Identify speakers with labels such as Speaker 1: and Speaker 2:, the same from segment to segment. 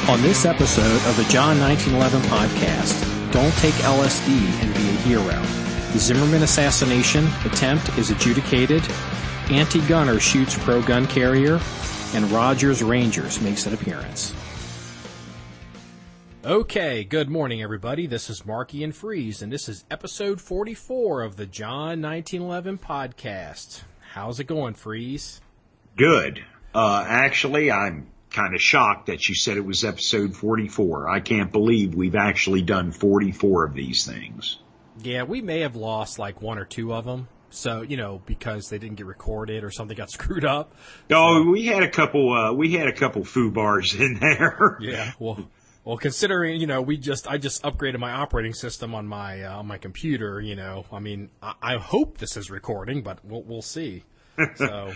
Speaker 1: On this episode of the John1911 Podcast, don't take LSD and be a hero. The Zimmerman assassination attempt is adjudicated, anti-gunner shoots pro-gun carrier, and Rogers Rangers makes an appearance. Okay, good morning everybody. This is Marky and Freeze, and this is episode 44 of the John1911 Podcast. How's it going, Freeze?
Speaker 2: Good. Actually, I'm kind of shocked that you said it was episode 44. I can't believe we've actually done 44 of these things.
Speaker 1: Yeah, we may have lost like one or two of them. So, because they didn't get recorded or something got screwed up.
Speaker 2: Oh, we had a couple foo bars in there.
Speaker 1: Yeah, well, considering, I just upgraded my operating system on my computer, I hope this is recording, but we'll see. So,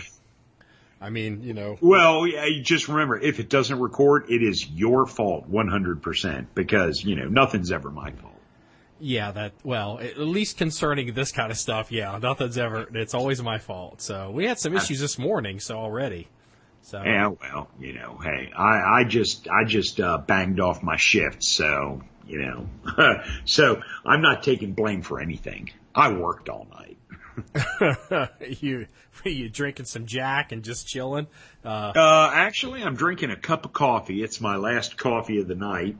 Speaker 2: Well, just remember, if it doesn't record, it is your fault 100% because, nothing's ever my fault.
Speaker 1: Yeah, at least concerning this kind of stuff, yeah, it's always my fault. So we had some issues this morning, already. So
Speaker 2: yeah, well, hey, I just banged off my shift, so, so I'm not taking blame for anything. I worked all night.
Speaker 1: You drinking some Jack and just chilling?
Speaker 2: Actually, I'm drinking a cup of coffee. It's my last coffee of the night.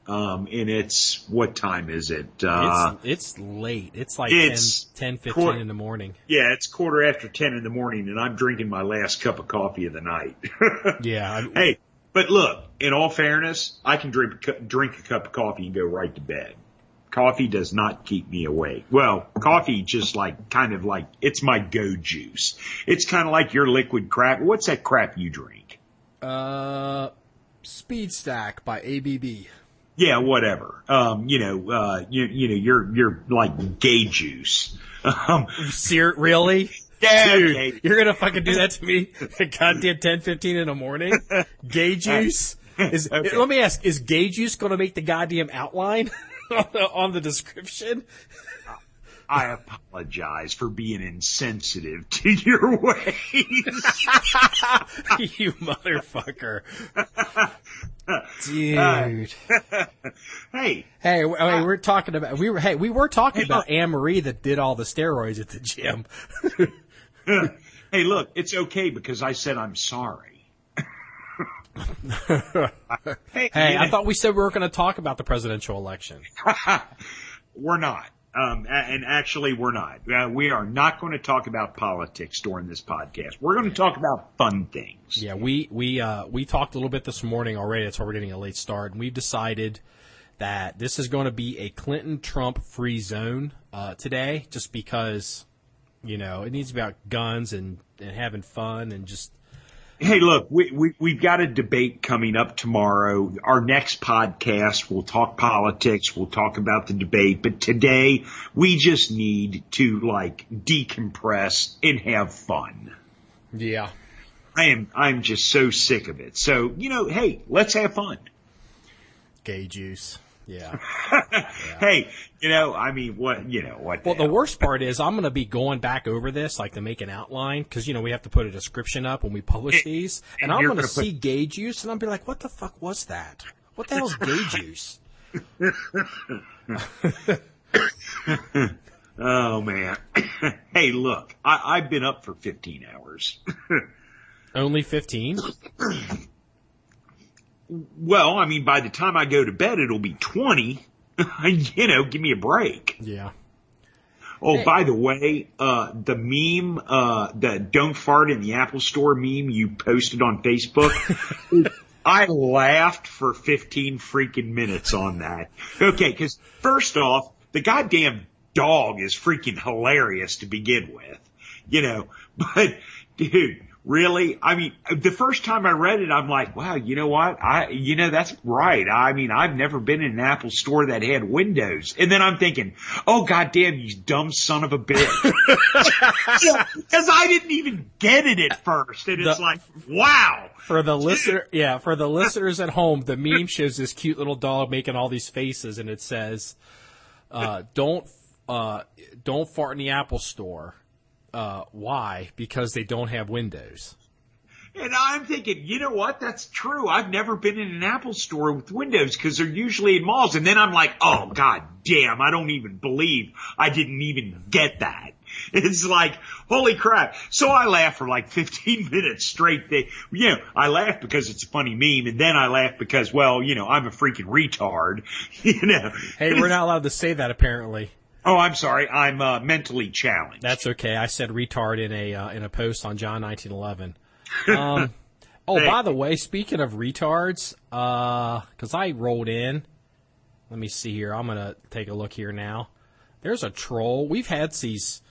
Speaker 2: And it's, what time is it?
Speaker 1: It's late. It's like 10:15 in the morning.
Speaker 2: Yeah, it's 10:15 in the morning, and I'm drinking my last cup of coffee of the night.
Speaker 1: Yeah.
Speaker 2: Hey, but look, in all fairness, I can drink a cup of coffee and go right to bed. Coffee does not keep me awake. Well, coffee just it's my go juice. It's kind of like your liquid crap. What's that crap you drink?
Speaker 1: Speed Stack by ABB.
Speaker 2: Yeah, whatever. You're like gay juice.
Speaker 1: Really?
Speaker 2: Yeah,
Speaker 1: dude,
Speaker 2: okay.
Speaker 1: You're gonna fucking do that to me at goddamn 10:15 in the morning? Gay juice? Okay. Let me ask, is gay juice gonna make the goddamn outline on the description?
Speaker 2: I apologize for being insensitive to your ways.
Speaker 1: You motherfucker. Dude.
Speaker 2: Hey,
Speaker 1: we're talking about we were talking about Anne Marie that did all the steroids at the gym.
Speaker 2: Hey, look, it's okay because I said I'm sorry.
Speaker 1: Hey, I thought we said we were going to talk about the presidential election.
Speaker 2: We're not. And actually, we're not. We are not going to talk about politics during this podcast. We're going to talk about fun things.
Speaker 1: Yeah, we talked a little bit this morning already. That's why we're getting a late start. And we've decided that this is going to be a Clinton-Trump free zone today, just because, it needs to be about guns and having fun and just.
Speaker 2: Hey, look, we've got a debate coming up tomorrow. Our next podcast, we'll talk politics, we'll talk about the debate, but today we just need to decompress and have fun.
Speaker 1: Yeah.
Speaker 2: I'm just so sick of it. So, hey, let's have fun.
Speaker 1: Gay juice. Yeah.
Speaker 2: Yeah. Hey, what?
Speaker 1: Well, the worst part is I'm going to be going back over this, to make an outline, because, we have to put a description up when we publish these. And I'm going to see gay juice, and I'll be like, what the fuck was that? What the hell's gay juice?
Speaker 2: Oh, man. Hey, look, I've been up for 15 hours.
Speaker 1: Only 15?
Speaker 2: Well, by the time I go to bed, it'll be 20. Give me a break.
Speaker 1: Yeah.
Speaker 2: Oh, hey. By the way, the meme, the don't fart in the Apple Store meme you posted on Facebook, I laughed for 15 freaking minutes on that. Okay, because first off, the goddamn dog is freaking hilarious to begin with, but dude, really? The first time I read it, I'm like, wow, you know what? That's right. I've never been in an Apple store that had windows. And then I'm thinking, oh, goddamn, you dumb son of a bitch. Because I didn't even get it at first. And it's wow.
Speaker 1: For the listeners at home, the meme shows this cute little dog making all these faces, and it says, don't fart in the Apple store. Why? Because they don't have windows.
Speaker 2: And I'm thinking, you know what? That's true. I've never been in an Apple store with windows because they're usually in malls. And then I'm like, oh, God damn, I don't even believe I didn't even get that. It's like, holy crap. So I laughed for like 15 minutes straight. I laughed because it's a funny meme. And then I laughed because, well, I'm a freaking retard,
Speaker 1: Hey, we're not allowed to say that apparently.
Speaker 2: Oh, I'm sorry. I'm mentally challenged.
Speaker 1: That's okay. I said retard in a post on John1911. By the way, speaking of retards, because I rolled in. Let me see here. I'm gonna take a look here now. There's a troll. We've had these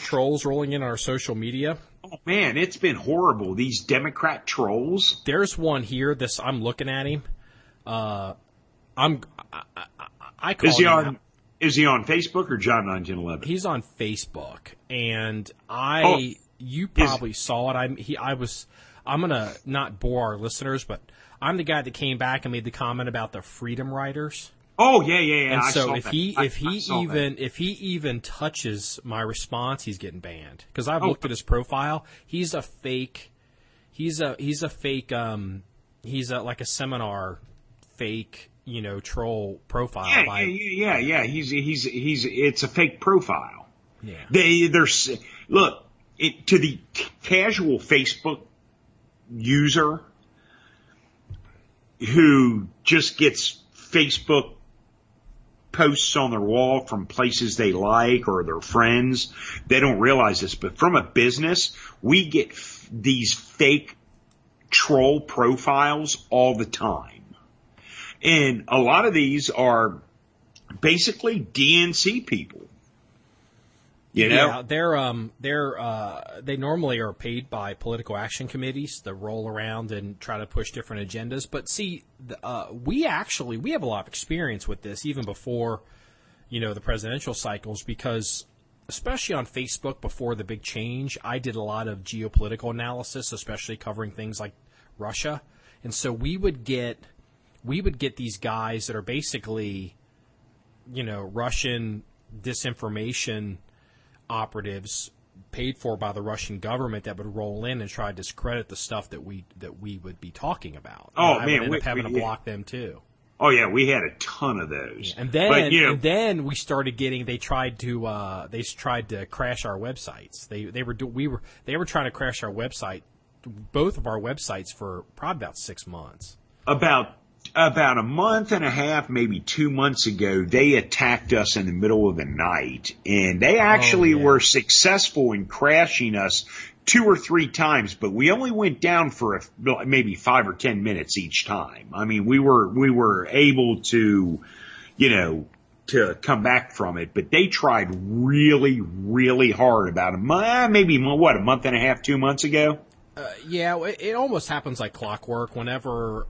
Speaker 1: trolls rolling in on our social media.
Speaker 2: Oh man, it's been horrible. These Democrat trolls.
Speaker 1: There's one here. I'm looking at him. I call him.
Speaker 2: Is he on Facebook or John1911?
Speaker 1: He's on Facebook, and you probably saw it. I'm gonna not bore our listeners, but I'm the guy that came back and made the comment about the Freedom Riders.
Speaker 2: Oh yeah.
Speaker 1: And so if he even touches my response, he's getting banned because I've looked at his profile. He's a fake. He's like a seminar fake. Troll profile.
Speaker 2: Yeah. It's a fake profile.
Speaker 1: Yeah.
Speaker 2: Look, to the casual Facebook user who just gets Facebook posts on their wall from places they like or their friends, they don't realize this. But from a business, we get these fake troll profiles all the time. And a lot of these are basically DNC people.
Speaker 1: Yeah, they normally are paid by political action committees to roll around and try to push different agendas. But see, we have a lot of experience with this even before, the presidential cycles, because especially on Facebook before the big change, I did a lot of geopolitical analysis, especially covering things like Russia, and so we would get these guys that are basically, Russian disinformation operatives paid for by the Russian government that would roll in and try to discredit the stuff that we would be talking about.
Speaker 2: Oh,
Speaker 1: and
Speaker 2: man,
Speaker 1: I would end up having to block them too.
Speaker 2: Oh yeah, we had a ton of those.
Speaker 1: Yeah. And then we started getting. They tried to crash our websites. They were trying to crash our website, both of our websites, for probably about 6 months.
Speaker 2: About a month and a half, maybe 2 months ago, they attacked us in the middle of the night, and they actually were successful in crashing us 2 or 3 times, but we only went down for maybe 5 or 10 minutes each time. I mean, we were able to, to come back from it, but they tried really, really hard about a month and a half, 2 months ago.
Speaker 1: It almost happens like clockwork whenever.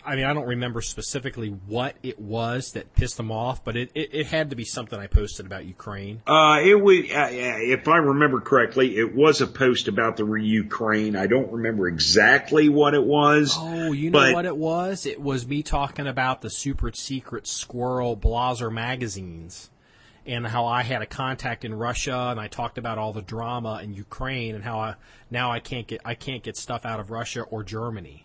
Speaker 1: I don't remember specifically what it was that pissed them off, but it had to be something I posted about Ukraine.
Speaker 2: It was, if I remember correctly, it was a post about the Ukraine. I don't remember exactly what it was.
Speaker 1: Oh, you know what it was? It was me talking about the super secret squirrel Blazer magazines and how I had a contact in Russia, and I talked about all the drama in Ukraine and how I can't get stuff out of Russia or Germany.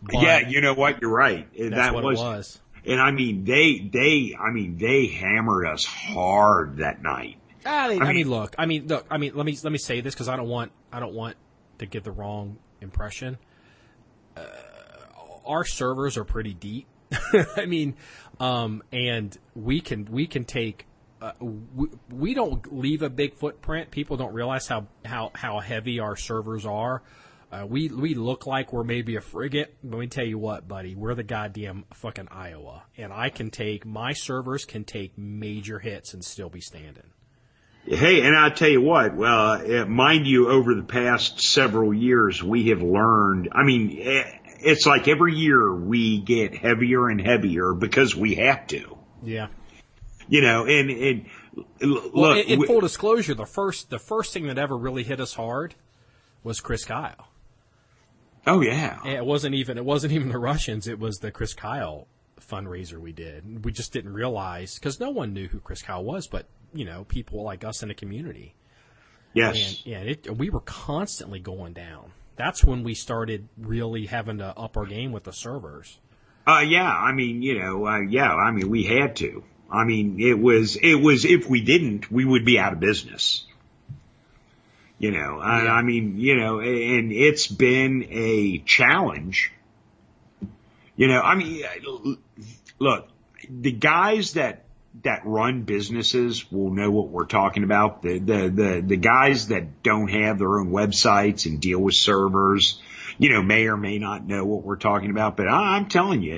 Speaker 1: But
Speaker 2: yeah, you know what? You're right.
Speaker 1: That's what it was.
Speaker 2: And they hammered us hard that night.
Speaker 1: Let me say this because I don't want to give the wrong impression. Our servers are pretty deep. And we can take. We don't leave a big footprint. People don't realize how heavy our servers are. We look like we're maybe a frigate. Let me tell you what, buddy, we're the goddamn fucking Iowa, and my servers can take major hits and still be standing.
Speaker 2: Hey, and I'll tell you what, mind you, over the past several years, we have learned, it's like every year we get heavier and heavier because we have to.
Speaker 1: Yeah.
Speaker 2: In
Speaker 1: full disclosure, the first thing that ever really hit us hard was Chris Kyle.
Speaker 2: Oh yeah.
Speaker 1: It wasn't even the Russians. It was the Chris Kyle fundraiser we did. We just didn't realize because no one knew who Chris Kyle was, but people like us in the community.
Speaker 2: Yes.
Speaker 1: And we were constantly going down. That's when we started really having to up our game with the servers.
Speaker 2: Yeah. I mean, I mean, we had to. I mean, it was, if we didn't, we would be out of business. I mean, and it's been a challenge. I mean, look, the guys that run businesses will know what we're talking about. The guys that don't have their own websites and deal with servers, may or may not know what we're talking about. But I'm telling you,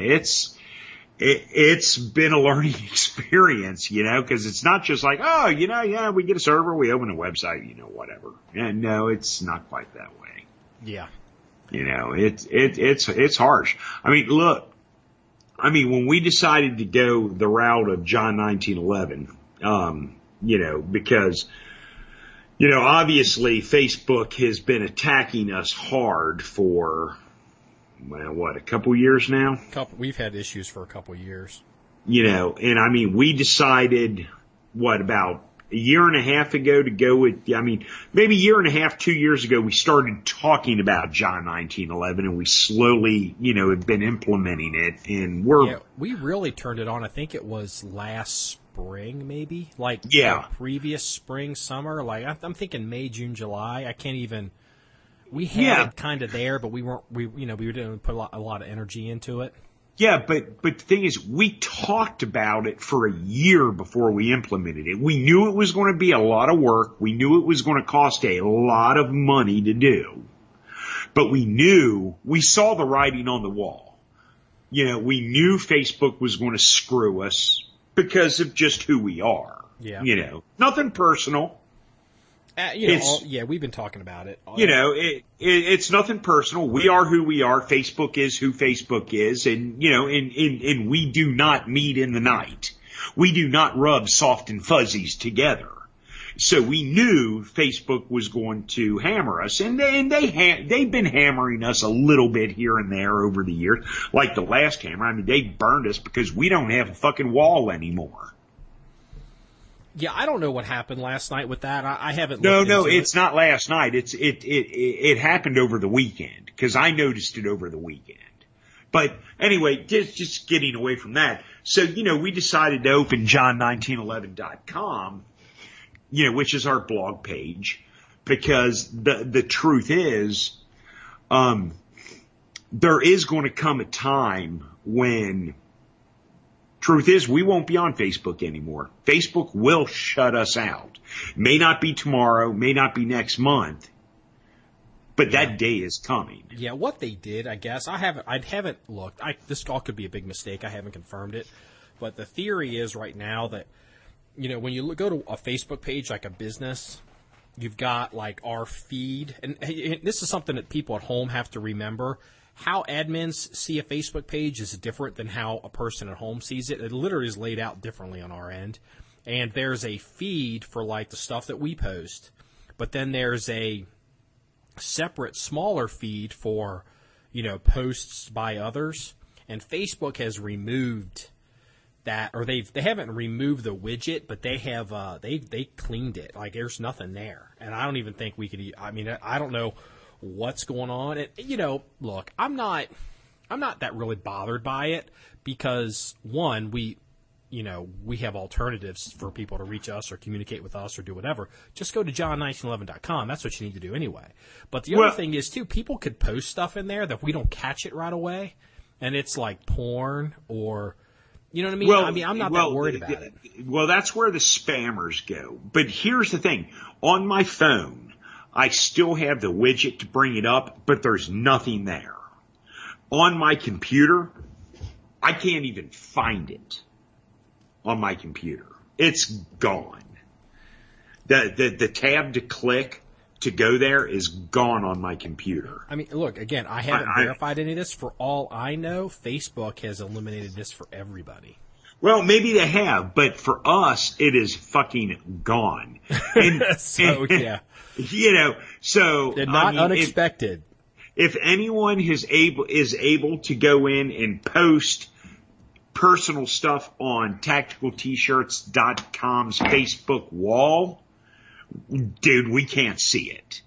Speaker 2: it's been a learning experience, because it's not just like, we get a server, we open a website, whatever. And no, it's not quite that way.
Speaker 1: Yeah.
Speaker 2: It's harsh. I mean, look, when we decided to go the route of John1911, because, obviously Facebook has been attacking us hard for, a couple years now?
Speaker 1: We've had issues for a couple years.
Speaker 2: And I mean, we decided, about a year and a half ago to go with, maybe a year and a half, 2 years ago, we started talking about John1911, and we slowly, have been implementing it, and
Speaker 1: we really turned it on. I think it was last spring, maybe,
Speaker 2: the
Speaker 1: previous spring, summer. I'm thinking May, June, July. I can't even. We had it kind of there, but we didn't put a lot of energy into it.
Speaker 2: Yeah, but the thing is, we talked about it for a year before we implemented it. We knew it was going to be a lot of work. We knew it was going to cost a lot of money to do. But we saw the writing on the wall. We knew Facebook was going to screw us because of just who we are.
Speaker 1: Yeah.
Speaker 2: Nothing personal.
Speaker 1: We've been talking about it.
Speaker 2: It's nothing personal. We are who we are. Facebook is who Facebook is. And, and we do not meet in the night. We do not rub soft and fuzzies together. So we knew Facebook was going to hammer us. And they've been hammering us a little bit here and there over the years. Like the last hammer. They burned us because we don't have a fucking wall anymore.
Speaker 1: Yeah, I don't know what happened last night with that. I haven't.
Speaker 2: No, it's not last night. It happened over the weekend because I noticed it over the weekend. But anyway, just getting away from that. So we decided to open John1911.com, which is our blog page, because the truth is, there is going to come a time when. Truth is, we won't be on Facebook anymore. Facebook will shut us out. May not be tomorrow, may not be next month, but that day is coming.
Speaker 1: Yeah, what they did, I guess, I haven't looked. This all could be a big mistake. I haven't confirmed it, but the theory is right now that when you go to a Facebook page like a business, you've got our feed, and this is something that people at home have to remember. How admins see a Facebook page is different than how a person at home sees it. It literally is laid out differently on our end. And there's a feed for the stuff that we post. But then there's a separate, smaller feed for, posts by others. And Facebook has removed that, or they haven't removed the widget, but they have, they cleaned it. There's nothing there. And I don't even think we could, I don't know what's going on. And, look, I'm not that really bothered by it because, one, we have alternatives for people to reach us or communicate with us or do whatever. Just go to John1911.com. That's what you need to do anyway. But the other thing is, too, people could post stuff in there that if we don't catch it right away, and it's like porn or, you know what I mean?
Speaker 2: Well,
Speaker 1: I'm not that worried about it.
Speaker 2: Well, that's where the spammers go. But here's the thing. On my phone, I still have the widget to bring it up, but there's nothing there. On my computer, I can't even find it on my computer. It's gone. The tab to click to go there is gone on my computer.
Speaker 1: Look, again, I haven't verified any of this. For all I know, Facebook has eliminated this for everybody.
Speaker 2: Well, maybe they have, but for us, it is fucking gone. And,
Speaker 1: yeah.
Speaker 2: So
Speaker 1: not unexpected.
Speaker 2: If anyone is able to go in and post personal stuff on tacticaltshirts.com's Facebook wall, dude, we can't see it.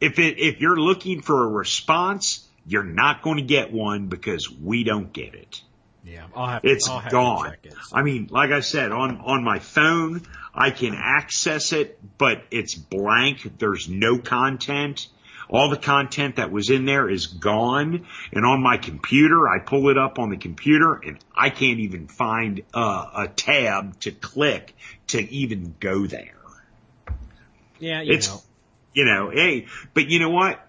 Speaker 2: If you're looking for a response, you're not going to get one because we don't get it.
Speaker 1: Yeah,
Speaker 2: it's gone.
Speaker 1: To check it, so.
Speaker 2: I mean, like I said, on my phone, I can access it, but it's blank. There's no content. All the content that was in there is gone. And on my computer, I pull it up on the computer, and I can't even find a tab to click to even go there.
Speaker 1: Yeah,
Speaker 2: hey, but you know what?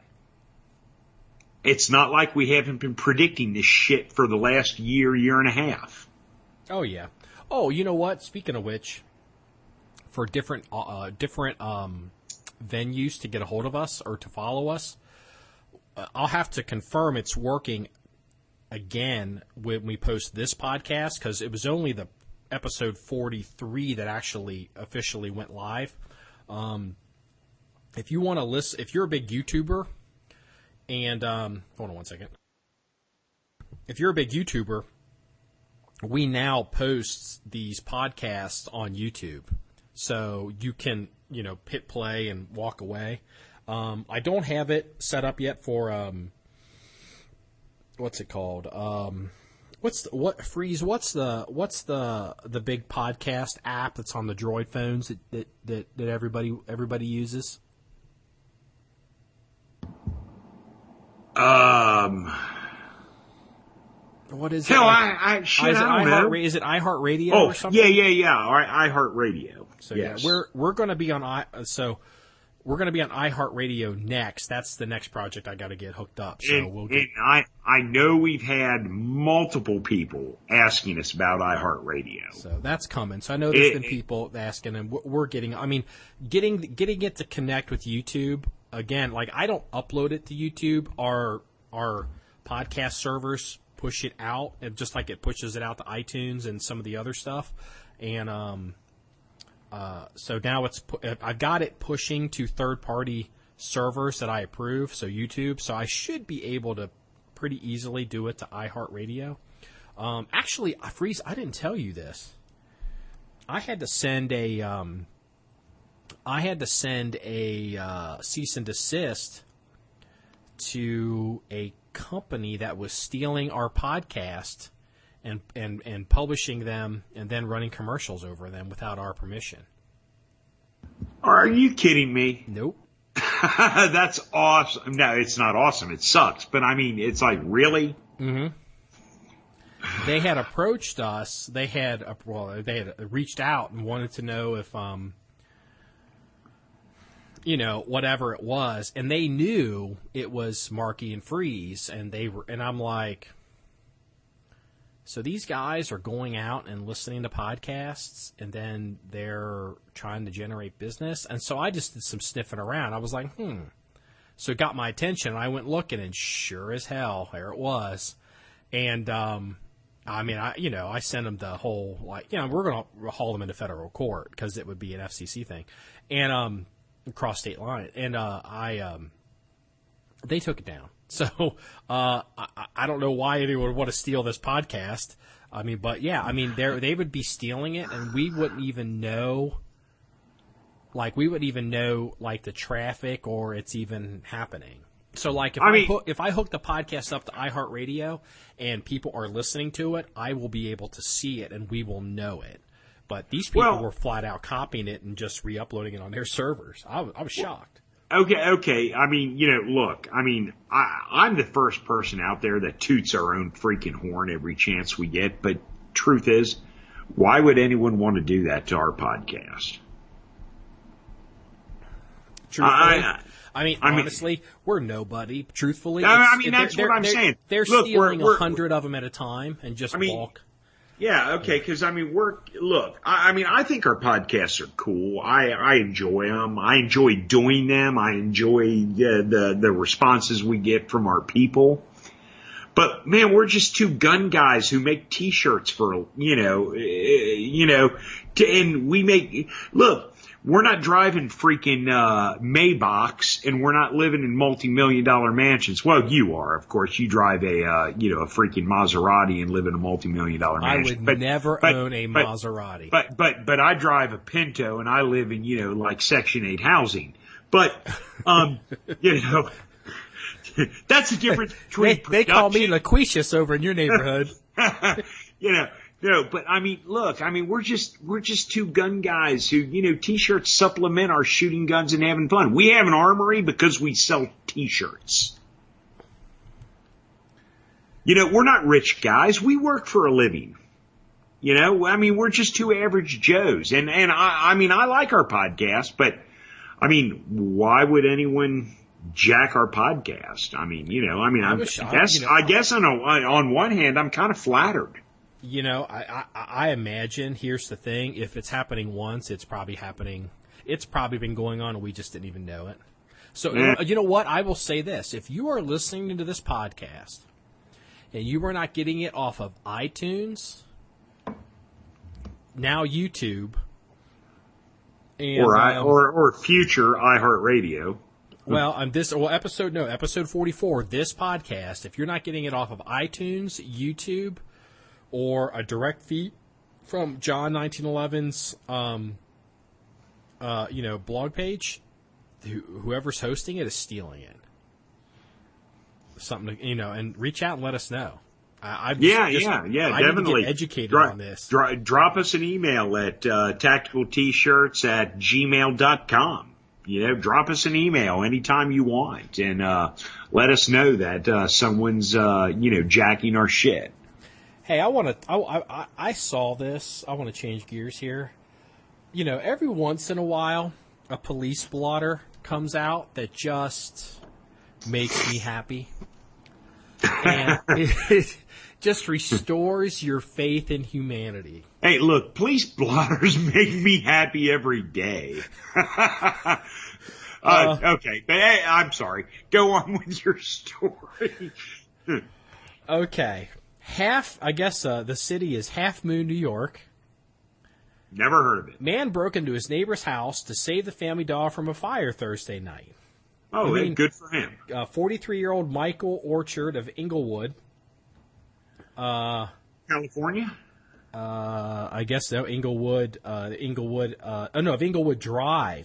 Speaker 2: It's not like we haven't been predicting this shit for the last year and a half.
Speaker 1: Oh, yeah. Oh, you know what? Speaking of which, for different venues to get a hold of us or to follow us, I'll have to confirm it's working again when we post this podcast, because it was only the episode 43 that actually officially went live. If you want to listen, if you're a big YouTuber, and hold on one second. If you're a big YouTuber, we now post these podcasts on YouTube, so you can hit play and walk away. I don't have it set up yet for what's it called? What's the big podcast app that's on the Droid phones that everybody uses? What is
Speaker 2: hell,
Speaker 1: it?
Speaker 2: I don't know.
Speaker 1: Is it iHeartRadio or something?
Speaker 2: Yeah. All right, iHeartRadio.
Speaker 1: So
Speaker 2: yes.
Speaker 1: Yeah, we're going to be on iHeartRadio next. That's the next project I got to get hooked up. So
Speaker 2: and I know we've had multiple people asking us about iHeartRadio.
Speaker 1: So that's coming. So I know there's been people asking, and we're getting. I mean, getting it to connect with YouTube again. Like, I don't upload it to YouTube. Our podcast servers push it out, and just like it pushes it out to iTunes and some of the other stuff. And so now I've got it pushing to third-party servers that I approve, so YouTube. So I should be able to pretty easily do it to iHeartRadio. Actually, Freeze, I didn't tell you this. I had to send a cease and desist to a company that was stealing our podcast and publishing them and then running commercials over them without our permission.
Speaker 2: Are you kidding me?
Speaker 1: Nope.
Speaker 2: That's awesome. No, it's not awesome. It sucks. But I mean, it's like, really?
Speaker 1: Mm-hmm. They had approached us. They had reached out and wanted to know if, whatever it was, and they knew it was Marky and Freeze, and I'm like, so these guys are going out and listening to podcasts, and then they're trying to generate business. And so I just did some sniffing around. I was like, So it got my attention. I went looking, and sure as hell, there it was. And I sent them the whole, we're going to haul them into federal court because it would be an FCC thing, and cross state line. And they took it down. So I don't know why anyone would want to steal this podcast. I mean, but yeah, I mean, they would be stealing it, and we wouldn't even know. Like, we wouldn't even know, like, the traffic or it's even happening. So, like, if I hook the podcast up to iHeartRadio and people are listening to it, I will be able to see it and we will know it. But these people were flat out copying it and just re-uploading it on their servers. I was shocked.
Speaker 2: Okay. I mean, look, I mean, I'm the first person out there that toots our own freaking horn every chance we get. But truth is, why would anyone want to do that to our podcast?
Speaker 1: Honestly, we're nobody. Truthfully,
Speaker 2: that's what I'm saying.
Speaker 1: They're stealing 100 of them at a time and just walk.
Speaker 2: Yeah, okay, because I think our podcasts are cool. I enjoy them. I enjoy doing them. I enjoy the responses we get from our people. But man, we're just two gun guys who make T-shirts for and we make. Look, we're not driving freaking Maybachs, and we're not living in multi-million-dollar mansions. Well, you are, of course. You drive a freaking Maserati and live in a multi-million-dollar mansion.
Speaker 1: I would never own a Maserati.
Speaker 2: But I drive a Pinto, and I live in like Section 8 housing. But that's the difference between
Speaker 1: they call me Laquitius over in your neighborhood.
Speaker 2: No, but I mean, look, we're just two gun guys who, t-shirts supplement our shooting guns and having fun. We have an armory because we sell t-shirts. We're not rich guys. We work for a living. We're just two average Joes. And I like our podcast, but why would anyone jack our podcast? I guess on one hand, I'm kind of flattered.
Speaker 1: I imagine, here's the thing, if it's happening once, it's probably been going on and we just didn't even know it. So, you know what? I will say this. If you are listening to this podcast and you are not getting it off of iTunes, now YouTube, and,
Speaker 2: or future iHeartRadio.
Speaker 1: Episode 44, this podcast, if you're not getting it off of iTunes, YouTube, or a direct feed from John1911's, blog page, whoever's hosting it is stealing it. Something to, and reach out and let us know. I
Speaker 2: definitely.
Speaker 1: Get educated on this.
Speaker 2: Drop us an email at tacticaltshirts@gmail.com. Drop us an email anytime you want, and let us know that someone's jacking our shit.
Speaker 1: Hey, I saw this. I want to change gears here. Every once in a while, a police blotter comes out that just makes me happy. And it just restores your faith in humanity.
Speaker 2: Hey, look, police blotters make me happy every day. Okay, but hey, I'm sorry. Go on with your story.
Speaker 1: Okay. The city is Half Moon, New York.
Speaker 2: Never heard of it.
Speaker 1: Man broke into his neighbor's house to save the family dog from a fire Thursday night.
Speaker 2: Oh, good for him.
Speaker 1: 43-year-old Michael Orchard of Inglewood.
Speaker 2: California?
Speaker 1: I guess so. Inglewood Drive.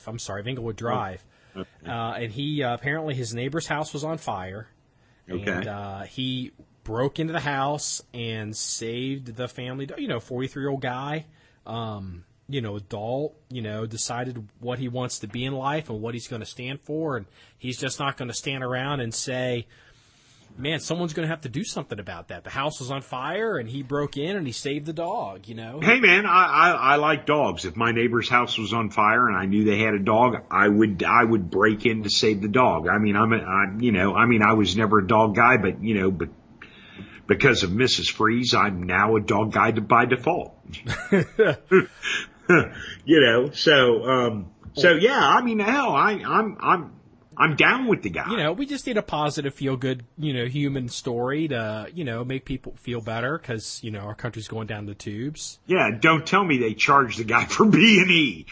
Speaker 1: I'm sorry, of Inglewood Drive.
Speaker 2: Oh, okay.
Speaker 1: And he, apparently his neighbor's house was on fire.
Speaker 2: Okay.
Speaker 1: And he broke into the house and saved the family. 43-year-old guy, adult, decided what he wants to be in life and what he's going to stand for. And he's just not going to stand around and say, man, someone's going to have to do something about that. The house was on fire and he broke in and he saved the dog,
Speaker 2: Hey man, I like dogs. If my neighbor's house was on fire and I knew they had a dog, I would break in to save the dog. I was never a dog guy, but because of Mrs. Freeze, I'm now a dog guy by default. I'm down with the guy.
Speaker 1: We just need a positive, feel-good, human story to, make people feel better because, our country's going down the tubes.
Speaker 2: Yeah, don't tell me they charged the guy for B&E.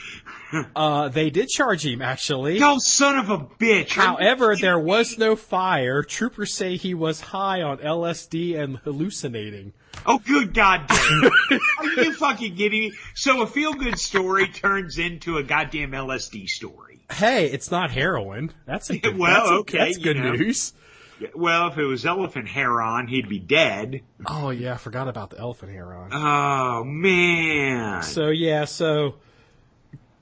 Speaker 1: They did charge him, actually.
Speaker 2: Yo, son of a bitch.
Speaker 1: However, there was no fire. Troopers say he was high on LSD and hallucinating.
Speaker 2: Oh, good goddamn. Are you fucking kidding me? So a feel-good story turns into a goddamn LSD story.
Speaker 1: Hey, it's not heroin. That's good news.
Speaker 2: Well, if it was elephant hair on, he'd be dead.
Speaker 1: Oh, yeah, I forgot about the elephant hair on.
Speaker 2: Oh, man.
Speaker 1: So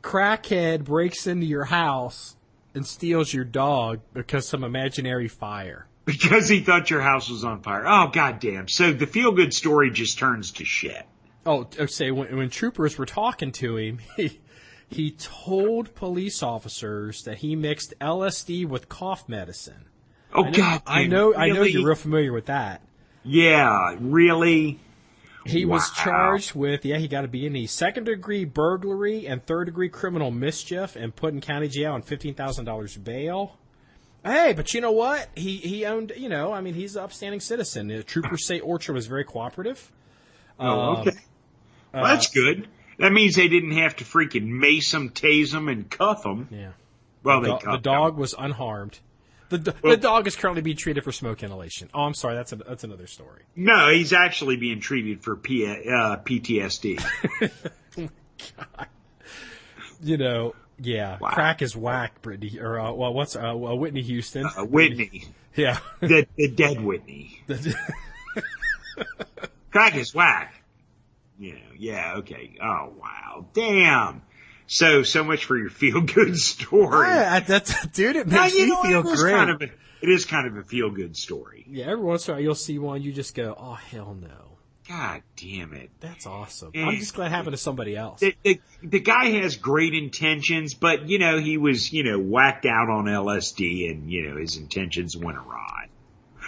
Speaker 1: crackhead breaks into your house and steals your dog because some imaginary fire.
Speaker 2: Because he thought your house was on fire. Oh, goddamn. So the feel-good story just turns to shit.
Speaker 1: Oh, say when troopers were talking to him, he told police officers that he mixed LSD with cough medicine.
Speaker 2: Oh, God!
Speaker 1: I know you're real familiar with that.
Speaker 2: Yeah, really?
Speaker 1: He was charged with, he got a B&E, second-degree burglary and third-degree criminal mischief and put in county jail on $15,000 bail. Hey, but you know what? He owned, he's an upstanding citizen. The troopers say Orchard was very cooperative.
Speaker 2: Okay. Well, that's good. That means they didn't have to freaking mace them, tase them, and cuff them.
Speaker 1: Yeah.
Speaker 2: Well,
Speaker 1: The dog was unharmed. The dog is currently being treated for smoke inhalation. Oh, I'm sorry. That's another story.
Speaker 2: No, he's actually being treated for PTSD.
Speaker 1: Oh, God. You know, yeah. Wow. Crack is whack, Brittany. Or, what's Whitney Houston?
Speaker 2: Whitney.
Speaker 1: Yeah.
Speaker 2: The dead Whitney. Crack is whack. Yeah, okay. Oh, wow. Damn. So much for your feel-good story.
Speaker 1: Dude, it makes me feel great.
Speaker 2: It is kind of a feel-good story.
Speaker 1: Yeah, every once in a while you'll see one, you just go, oh, hell no.
Speaker 2: God damn it.
Speaker 1: That's awesome. I'm just glad it happened to somebody else.
Speaker 2: The guy has great intentions, but, he was, whacked out on LSD and, his intentions went awry.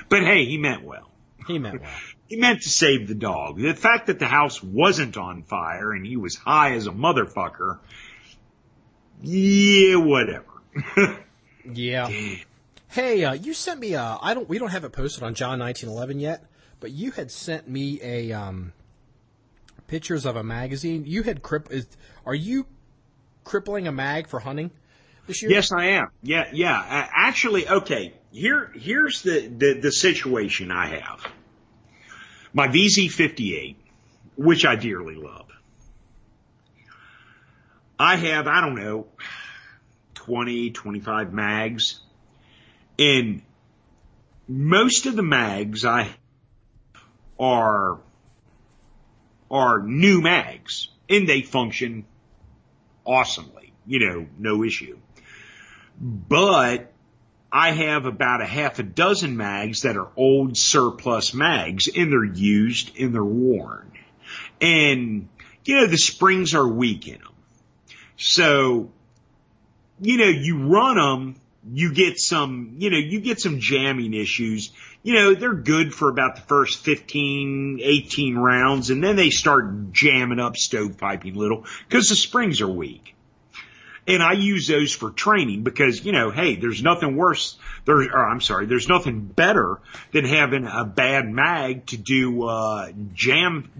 Speaker 2: But hey, he meant well.
Speaker 1: He meant well.
Speaker 2: He meant to save the dog. The fact that the house wasn't on fire and he was high as a motherfucker, yeah, whatever.
Speaker 1: Yeah. Damn. Hey, you sent me we don't have it posted on John1911 yet, but you had sent me a pictures of a magazine. You had are you crippling a mag for hunting this year?
Speaker 2: Yes, I am. Yeah. Actually, okay. Here's the situation I have. My VZ58, which I dearly love. I have, 20, 25 mags. And most of the mags are new mags. And they function awesomely. No issue. But I have about a half a dozen mags that are old surplus mags, and they're used and they're worn. And, the springs are weak in them. So, you run them, you get some jamming issues. They're good for about the first 15, 18 rounds, and then they start jamming up, stovepiping little, because the springs are weak. And I use those for training because, hey, there's nothing better than having a bad mag to do, jam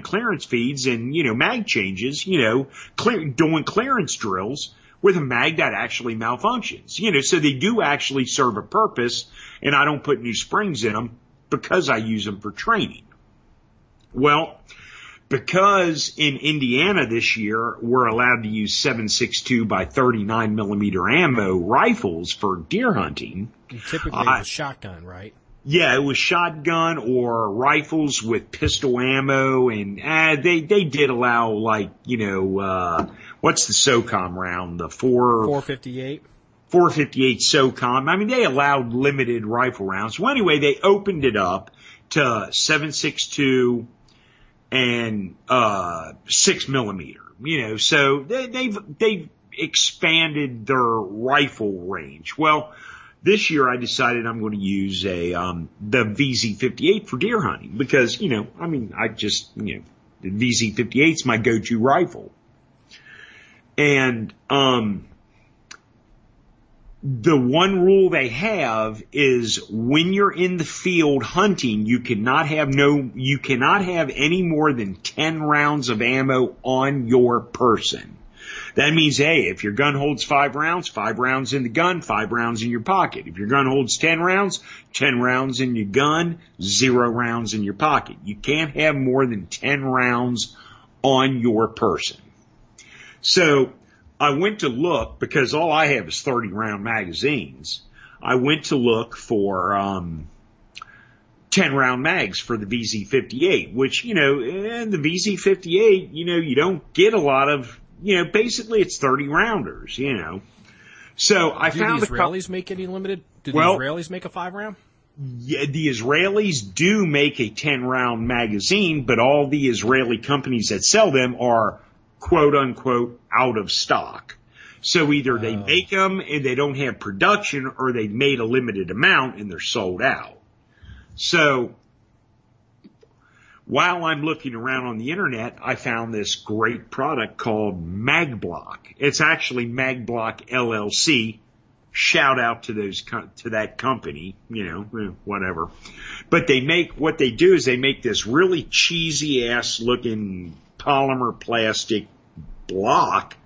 Speaker 2: clearance feeds and, mag changes, doing clearance drills with a mag that actually malfunctions, so they do actually serve a purpose, and I don't put new springs in them because I use them for training. Well, because in Indiana this year, we're allowed to use 7.62 by 39 millimeter ammo rifles for deer hunting.
Speaker 1: And typically it was shotgun, right?
Speaker 2: Yeah, it was shotgun or rifles with pistol ammo, and they did allow what's the SOCOM round? The
Speaker 1: 458?
Speaker 2: 458 SOCOM. I mean, they allowed limited rifle rounds. Well, anyway, they opened it up to 7.62 and 6 millimeter, so they've expanded their rifle range. Well, this year I decided I'm going to use the VZ58 for deer hunting because, the VZ58 is my go-to rifle. And the one rule they have is when you're in the field hunting, you cannot have any more than 10 rounds of ammo on your person. That means, hey, if your gun holds 5 rounds in the gun, 5 rounds in your pocket. If your gun holds 10 rounds, 10 rounds in your gun, 0 rounds in your pocket. You can't have more than 10 rounds on your person. So I went to look, because all I have is 30-round magazines. I went to look for 10-round mags for the VZ58, which, the VZ58, you don't get a lot of, basically it's 30-rounders, So I found
Speaker 1: the Israelis make any limited? Do the Israelis make a 5-round?
Speaker 2: Yeah, the Israelis do make a 10-round magazine, but all the Israeli companies that sell them are quote-unquote out of stock. So either they make them and they don't have production, or they made a limited amount and they're sold out. So while I'm looking around on the internet, I found this great product called MagBlock. It's actually MagBlock LLC. Shout out to that company, whatever. But what they do is they make this really cheesy ass looking polymer plastic block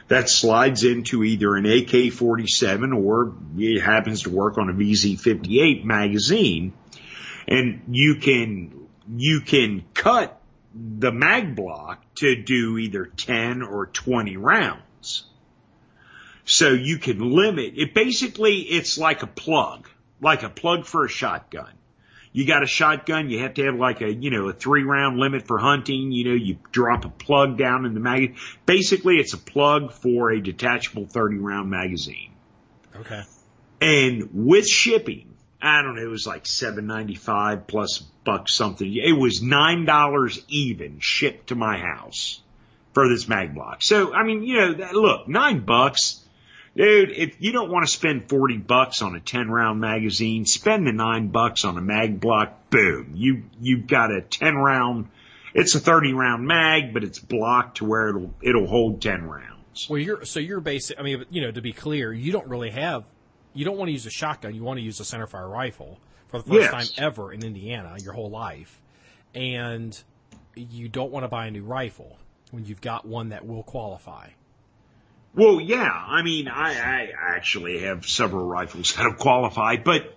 Speaker 2: that slides into either an AK-47 or it happens to work on a VZ-58 magazine. And you can cut the mag block to do either 10 or 20 rounds. So you can limit it. Basically, it's like a plug for a shotgun. You got a shotgun, you have to have like a 3-round limit for hunting. You drop a plug down in the magazine. Basically, it's a plug for a detachable 30-round magazine.
Speaker 3: Okay.
Speaker 2: And with shipping, I don't know, it was like $7.95 plus bucks something. It was $9 even shipped to my house for this mag block. So, I mean, look, $9. Dude, if you don't want to spend $40 on a 10-round magazine, spend the $9 on a mag block. Boom. You've got a 10-round. It's a 30-round mag, but it's blocked to where it'll hold 10 rounds.
Speaker 3: Well, you're basic. I mean, to be clear, you don't want to use a shotgun. You want to use a centerfire rifle for the first time ever in Indiana, your whole life, and you don't want to buy a new rifle when you've got one that will qualify.
Speaker 2: Well, yeah. I mean, I actually have several rifles that have qualified, but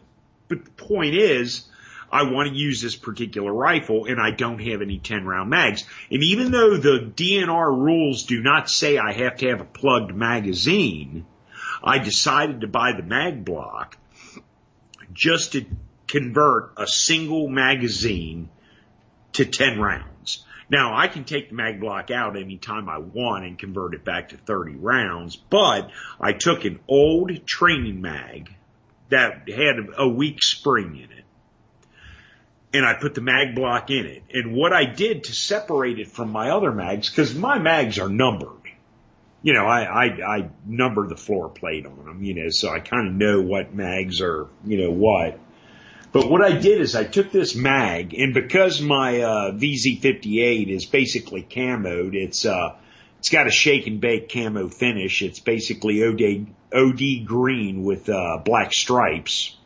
Speaker 2: the point is, I want to use this particular rifle, and I don't have any 10-round mags. And even though the DNR rules do not say I have to have a plugged magazine, I decided to buy the mag block just to convert a single magazine to 10 rounds. Now, I can take the mag block out anytime I want and convert it back to 30 rounds, but I took an old training mag that had a weak spring in it, and I put the mag block in it. And what I did to separate it from my other mags, because my mags are numbered. I number the floor plate on them, so I kind of know what mags are, what. But what I did is I took this mag, and because my VZ-58 is basically camoed, it's got a shake and bake camo finish. It's basically OD green with black stripes.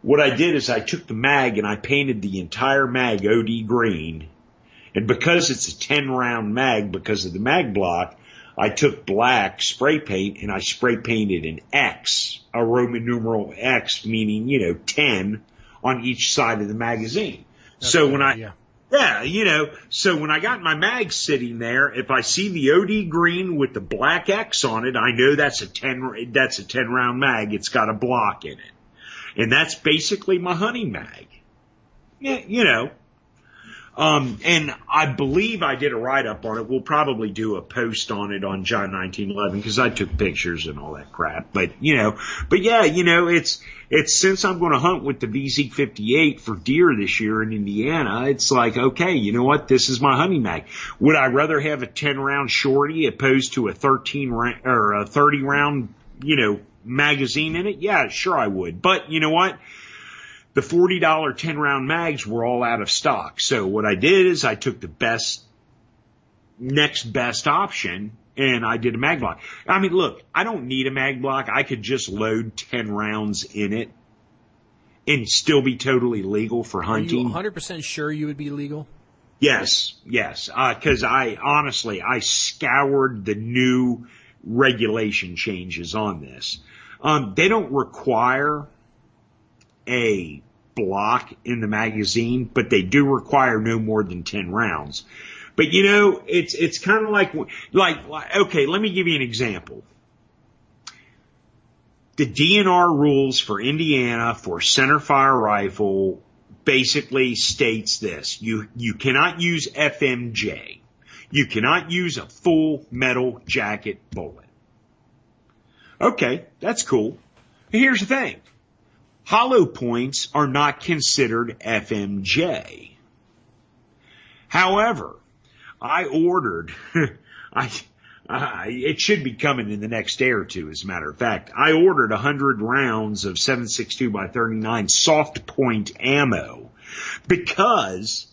Speaker 2: What I did is I took the mag and I painted the entire mag OD green. And because it's a 10-round mag because of the mag block, I took black spray paint and I spray painted an X, a Roman numeral X, meaning, 10 on each side of the magazine.
Speaker 3: That's
Speaker 2: so
Speaker 3: cool,
Speaker 2: when so when I got my mag sitting there, if I see the OD green with the black X on it, I know that's a 10-round mag. It's got a block in it. And that's basically my hunting mag. Yeah, and I believe I did a write-up on it. We'll probably do a post on it on John1911 because I took pictures and all that crap. But yeah, it's since I'm going to hunt with the VZ-58 for deer this year in Indiana, it's like, okay, you know what? This is my hunting mag. Would I rather have a 10-round shorty opposed to a 30-round, magazine in it? Yeah, sure I would. But you know what? The $40 10-round mags were all out of stock. So what I did is I took the next best option, and I did a mag block. I mean, look, I don't need a mag block. I could just load 10 rounds in it and still be totally legal for hunting.
Speaker 3: Are you 100% sure you would be legal?
Speaker 2: Yes. Because I scoured the new regulation changes on this. They don't require a block in the magazine, but they do require no more than 10 rounds. But it's kind of like, okay, let me give you an example. The DNR rules for Indiana for centerfire rifle basically states this. You cannot use FMJ. You cannot use a full metal jacket bullet. Okay, that's cool. Here's the thing. Hollow points are not considered FMJ. However, I ordered, it should be coming in the next day or two, as a matter of fact. I ordered 100 rounds of 7.62x39 soft point ammo because,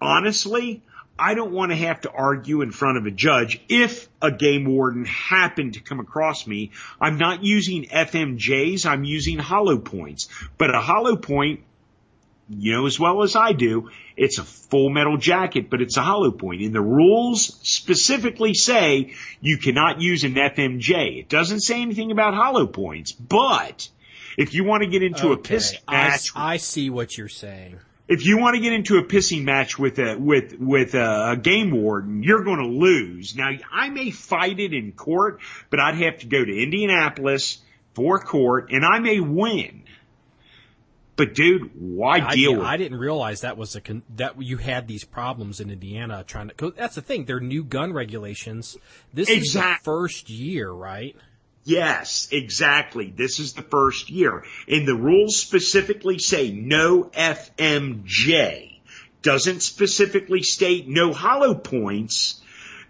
Speaker 2: honestly, I don't want to have to argue in front of a judge if a game warden happened to come across me. I'm not using FMJs, I'm using hollow points. But a hollow point you know as well as I do, it's a full metal jacket, but it's a hollow point. And the rules specifically say you cannot use an FMJ. It doesn't say anything about hollow points, but if you want to get into a pissing match,
Speaker 3: I see what you're saying.
Speaker 2: If you want to get into a pissing match with a game warden, you're going to lose. Now, I may fight it in court, but I'd have to go to Indianapolis for court, and I may win. But dude, why deal with it?
Speaker 3: I didn't realize that was that you had these problems in Indiana trying to. 'Cause that's the thing; they're new gun regulations. This is the first year, right?
Speaker 2: Yes, exactly. This is the first year. And the rules specifically say no FMJ. Doesn't specifically state no hollow points.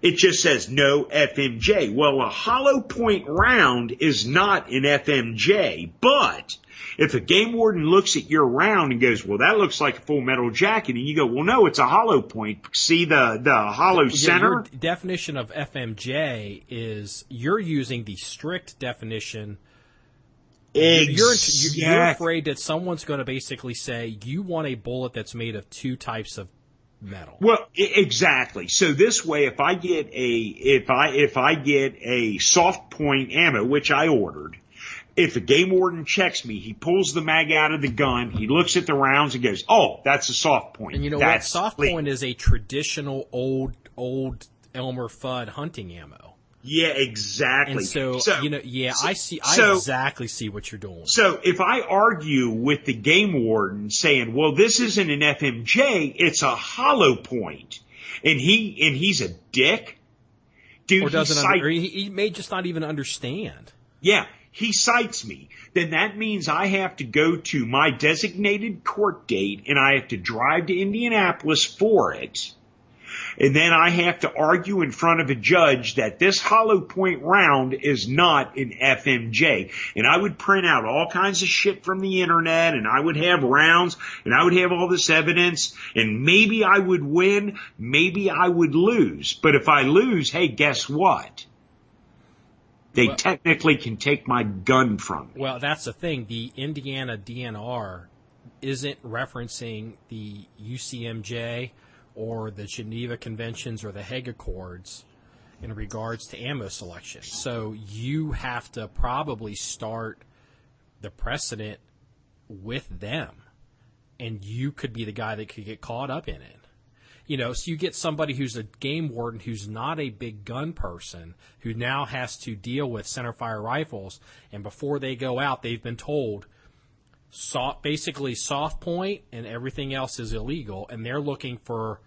Speaker 2: It just says no FMJ. Well, a hollow point round is not an FMJ, but if a game warden looks at your round and goes, well, that looks like a full metal jacket, and you go, well, no, it's a hollow point. See the hollow center?
Speaker 3: Your definition of FMJ is you're using the strict definition.
Speaker 2: Exactly.
Speaker 3: You're afraid that someone's going to basically say you want a bullet that's made of two types of metal.
Speaker 2: Well, exactly. So this way, if I get a soft point ammo, which I ordered, if a game warden checks me, he pulls the mag out of the gun, he looks at the rounds and goes, oh, that's a soft point.
Speaker 3: And you know what? Soft point is a traditional old Elmer Fudd hunting ammo.
Speaker 2: Yeah, exactly.
Speaker 3: And so I exactly see what you're doing.
Speaker 2: So if I argue with the game warden saying, well, this isn't an FMJ, it's a hollow point, and he's a dick, dude,
Speaker 3: or he may just not even understand.
Speaker 2: Yeah. He cites me, then that means I have to go to my designated court date and I have to drive to Indianapolis for it. And then I have to argue in front of a judge that this hollow point round is not an FMJ. And I would print out all kinds of shit from the internet, and I would have rounds, and I would have all this evidence, and maybe I would win, maybe I would lose. But if I lose, hey, guess what? They technically can take my gun from me.
Speaker 3: Well, that's the thing. The Indiana DNR isn't referencing the UCMJ or the Geneva Conventions or the Hague Accords in regards to ammo selection. So you have to probably start the precedent with them, and you could be the guy that could get caught up in it. You know, so you get somebody who's a game warden who's not a big gun person who now has to deal with centerfire rifles, and before they go out, they've been told basically soft point and everything else is illegal, and they're looking for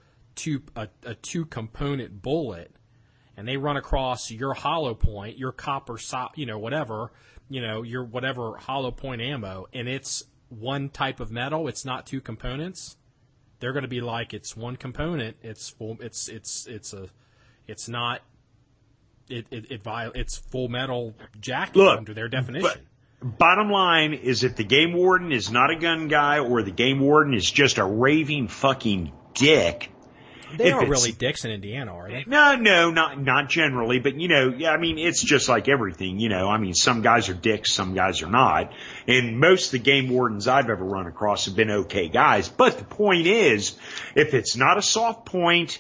Speaker 3: a two-component bullet, and they run across your hollow point, your copper, whatever, your whatever hollow point ammo, and it's one type of metal, it's not two components. They're going to be like, it's one component. It's full. It's full metal jacket under their definition.
Speaker 2: Bottom line is, if the game warden is not a gun guy, or the game warden is just a raving fucking dick.
Speaker 3: They aren't really dicks in Indiana, are they?
Speaker 2: No, not generally, but I mean, it's just like everything, I mean, some guys are dicks, some guys are not, and most of the game wardens I've ever run across have been okay guys, but the point is, if it's not a soft point,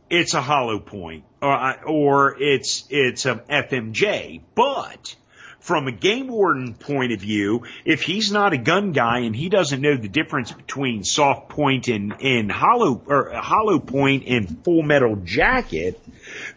Speaker 2: it's a hollow point, or it's a FMJ, but from a game warden point of view, if he's not a gun guy and he doesn't know the difference between soft point and hollow point and full metal jacket,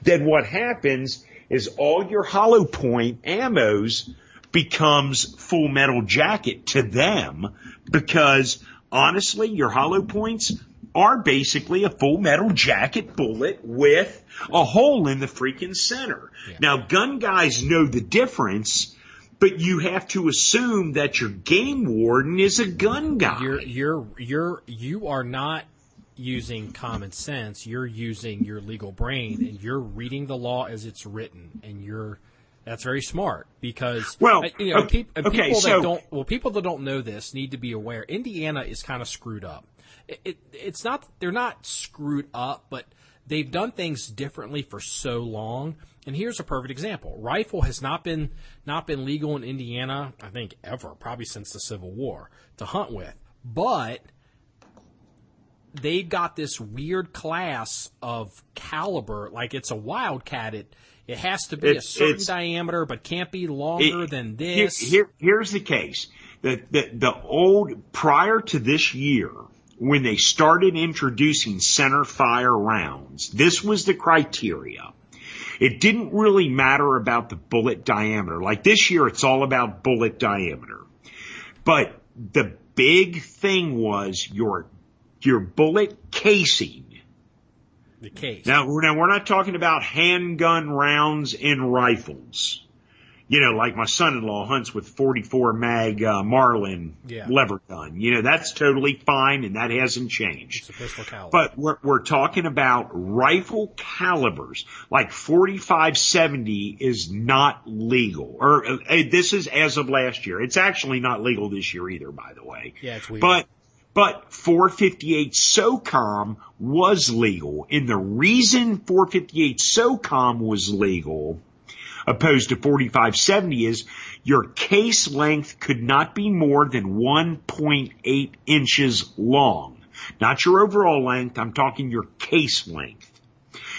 Speaker 2: then what happens is all your hollow point ammos becomes full metal jacket to them, because honestly, your hollow points are basically a full metal jacket bullet with a hole in the freaking center. Yeah. Now, gun guys know the difference, but you have to assume that your game warden is a gun guy.
Speaker 3: You are not using common sense. You're using your legal brain, and you're reading the law as it's written, and that's very smart, because people that don't know this need to be aware. Indiana is kind of screwed up. It's not, they're not screwed up, but they've done things differently for so long. And here's a perfect example. Rifle has not been legal in Indiana, I think, ever, probably since the Civil War, to hunt with. but they've got this weird class of caliber, like it's a Wildcat. It has to be a certain diameter, but can't be longer than this.
Speaker 2: Here's the case. The old, prior to this year, when they started introducing center fire rounds, this was the criteria. It didn't really matter about the bullet diameter. Like this year, it's all about bullet diameter. But the big thing was your bullet casing.
Speaker 3: The case.
Speaker 2: Now we're not talking about handgun rounds in rifles. You know, like my son-in-law hunts with 44 mag Marlin lever gun. You know, that's totally fine, and that hasn't changed.
Speaker 3: It's a pistol caliber.
Speaker 2: But we're talking about rifle calibers. Like 45-70 is not legal. Or this is as of last year. It's actually not legal this year either, by the way.
Speaker 3: Yeah, it's weird.
Speaker 2: But 458 SOCOM was legal. And the reason 458 SOCOM was legal opposed to 45-70 is your case length could not be more than 1.8 inches long. Not your overall length, I'm talking your case length.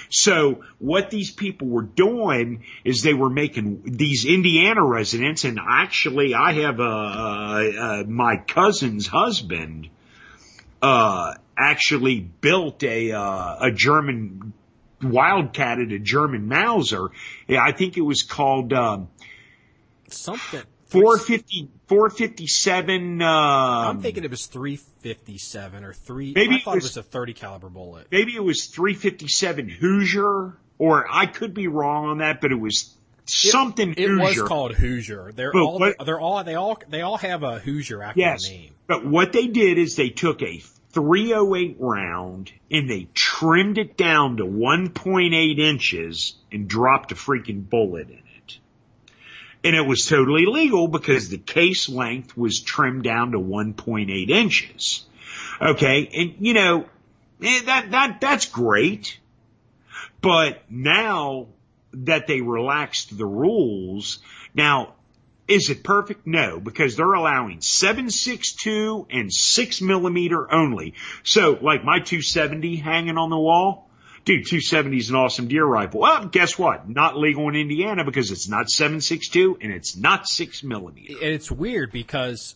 Speaker 2: So what these people were doing is they were making these Indiana residents, and actually I have my cousin's husband actually built a German Wildcat at a German Mauser. I think it was called
Speaker 3: something
Speaker 2: 457.
Speaker 3: I'm thinking it was 357 or 3.
Speaker 2: Maybe
Speaker 3: I thought it was a 30 caliber bullet.
Speaker 2: Maybe it was 357 Hoosier, or I could be wrong on that, but it was something Hoosier.
Speaker 3: It was called Hoosier. They all have a Hoosier after their name.
Speaker 2: But what they did is they took a 308 round and they trimmed it down to 1.8 inches and dropped a freaking bullet in it. And it was totally legal because the case length was trimmed down to 1.8 inches. Okay. And you know, that's great. But now that they relaxed the rules, now, is it perfect? No, because they're allowing 7.62 and 6mm only. So, like my 270 hanging on the wall, dude, 270 is an awesome deer rifle. Well, guess what? Not legal in Indiana because it's not 7.62 and it's not 6mm.
Speaker 3: And it's weird because,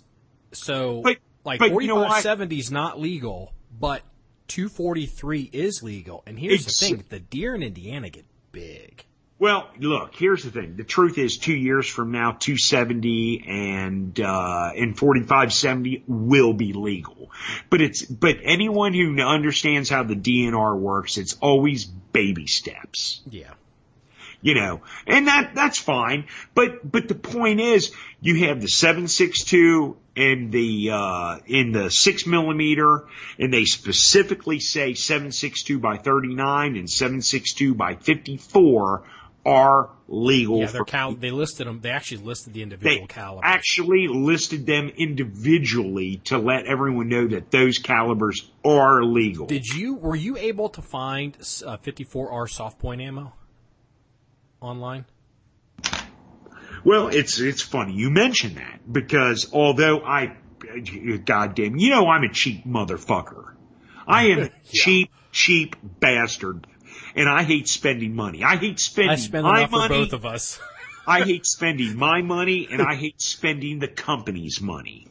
Speaker 3: 4570 is not legal, but 243 is legal. And here's the thing: the deer in Indiana get big.
Speaker 2: Well, look, here's the thing. The truth is 2 years from now, 270 and 4570 will be legal. But anyone who understands how the DNR works, it's always baby steps.
Speaker 3: Yeah.
Speaker 2: You know, and that's fine. But the point is you have the 7.62 and in the 6mm, and they specifically say 7.62 by 39 and 7.62 by 54 are legal.
Speaker 3: Yeah, they listed them. They actually listed the individual calibers.
Speaker 2: They actually listed them individually to let everyone know that those calibers are legal.
Speaker 3: Were you able to find 54R soft point ammo online?
Speaker 2: Well, it's funny you mention that because although goddamn, you know I'm a cheap motherfucker. I am a cheap bastard. And I hate spending money. I hate spending my money.
Speaker 3: For both of us.
Speaker 2: I hate spending my money, and I hate spending the company's money.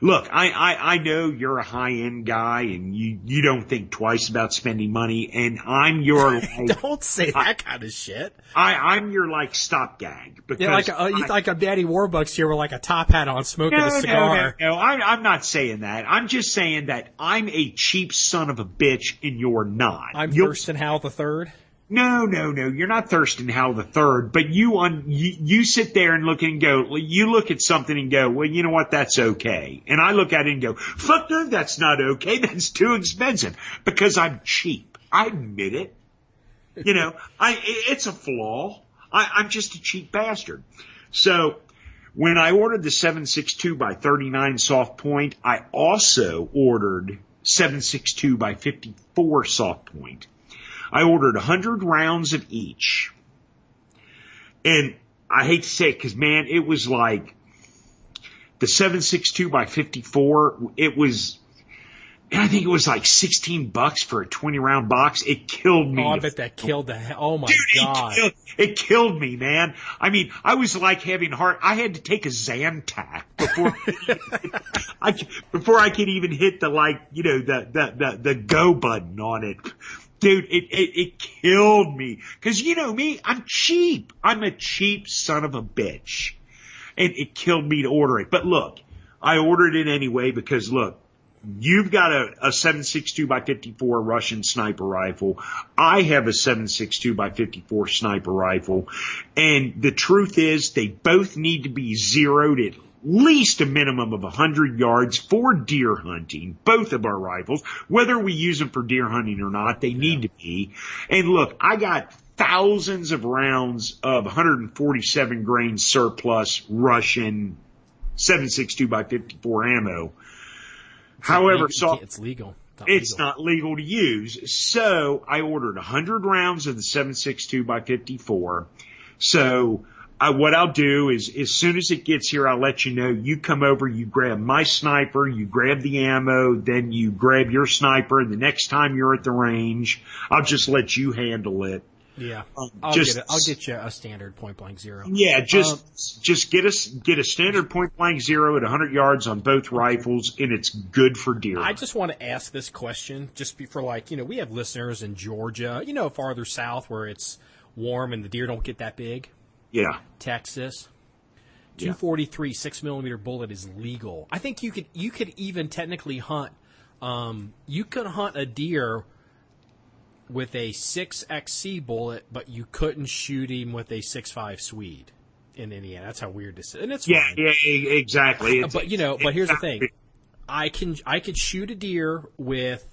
Speaker 2: Look, I know you're a high-end guy, and you don't think twice about spending money, and I'm your...
Speaker 3: Don't say that kind of shit.
Speaker 2: I'm your, stop gag. Because
Speaker 3: like a Daddy Warbucks here with, a top hat on, smoking a cigar.
Speaker 2: No, I'm not saying that. I'm just saying that I'm a cheap son of a bitch, and you're not.
Speaker 3: I'm Thurston Howell the Third?
Speaker 2: No. You're not Thurston Howell the Third, but you sit there and look at something and go, well, you know what? That's okay. And I look at it and go, fuck no, that's not okay. That's too expensive because I'm cheap. I admit it. You know, it's a flaw. I'm just a cheap bastard. So when I ordered the 7.62 by 39 soft point, I also ordered 7.62 by 54 soft point. I ordered 100 rounds of each. And I hate to say it because, man, it was like the the 7.62 by 54, I think it was like $16 for a 20-round box. It killed me.
Speaker 3: Oh, I bet that killed the hell. Oh, my God.
Speaker 2: It killed me, man. I mean, I was like having I had to take a Zantac before I could even hit the, the go button on it. Dude, it killed me. Cause you know me, I'm cheap. I'm a cheap son of a bitch. And it killed me to order it. But look, I ordered it anyway because look, you've got a 7.62 by 54 Russian sniper rifle. I have a 7.62 by 54 sniper rifle. And the truth is they both need to be zeroed at least a minimum of 100 yards for deer hunting, both of our rifles. Whether we use them for deer hunting or not, they need to be. And look, I got thousands of rounds of 147 grain surplus Russian 7.62 by 54 ammo. However,
Speaker 3: it's legal.
Speaker 2: It's not legal to use. So I ordered 100 rounds of the 7.62 by 54. So what I'll do is as soon as it gets here, I'll let you know. You come over, you grab my sniper, you grab the ammo, then you grab your sniper. And the next time you're at the range, I'll just let you handle it.
Speaker 3: Yeah, I'll get you a standard point blank zero.
Speaker 2: Yeah, just get a standard point blank zero at 100 yards on both rifles, and it's good for deer.
Speaker 3: I just want to ask this question, just for we have listeners in Georgia, farther south where it's warm and the deer don't get that big.
Speaker 2: Yeah,
Speaker 3: Texas. 243 6mm bullet is legal. I think you could even technically hunt. You could hunt a deer with a 6XC bullet, but you couldn't shoot him with a 6.5 Swede in Indiana. That's how weird this is, and it's fine.
Speaker 2: Yeah, exactly.
Speaker 3: But here's the thing: I could shoot a deer with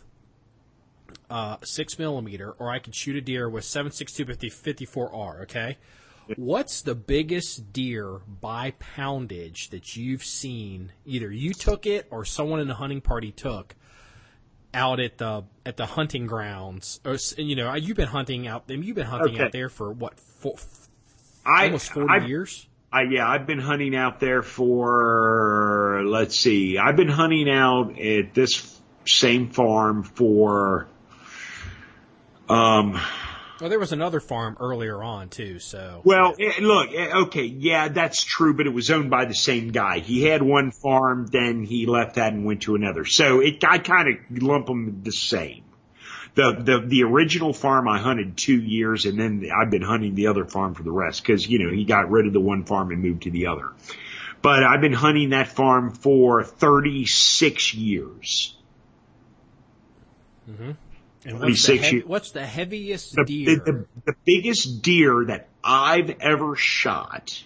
Speaker 3: 6mm, or I could shoot a deer with 7.62 54R. Okay, what's the biggest deer by poundage that you've seen? Either you took it or someone in the hunting party took out at the hunting grounds, or you've been hunting out. You've been hunting out there for what? Almost 40 years.
Speaker 2: I've been hunting out there for. Let's see. I've been hunting out at this same farm for.
Speaker 3: Well, there was another farm earlier on too. So.
Speaker 2: Well, look. Okay, yeah, that's true, but it was owned by the same guy. He had one farm, then he left that and went to another. So I kind of lump them the same. The original farm I hunted 2 years, and then I've been hunting the other farm for the rest because he got rid of the one farm and moved to the other. But I've been hunting that farm for 36 years.
Speaker 3: Mm-hmm. And what's the heaviest deer?
Speaker 2: The biggest deer that I've ever shot,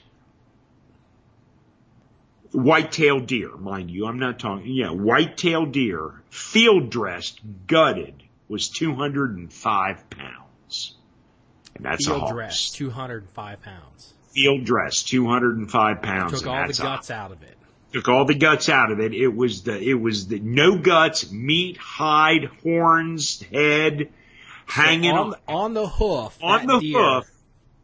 Speaker 2: white-tailed deer, mind you, I'm not talking, white-tailed deer, field dressed, gutted, was 205 pounds. And that's
Speaker 3: field
Speaker 2: a
Speaker 3: dressed, 205 pounds.
Speaker 2: Field dressed, 205 pounds.
Speaker 3: Took all the guts out of it.
Speaker 2: Took all the guts out of it. It was the no guts, meat, hide, horns, head, hanging
Speaker 3: on the hoof.
Speaker 2: On the hoof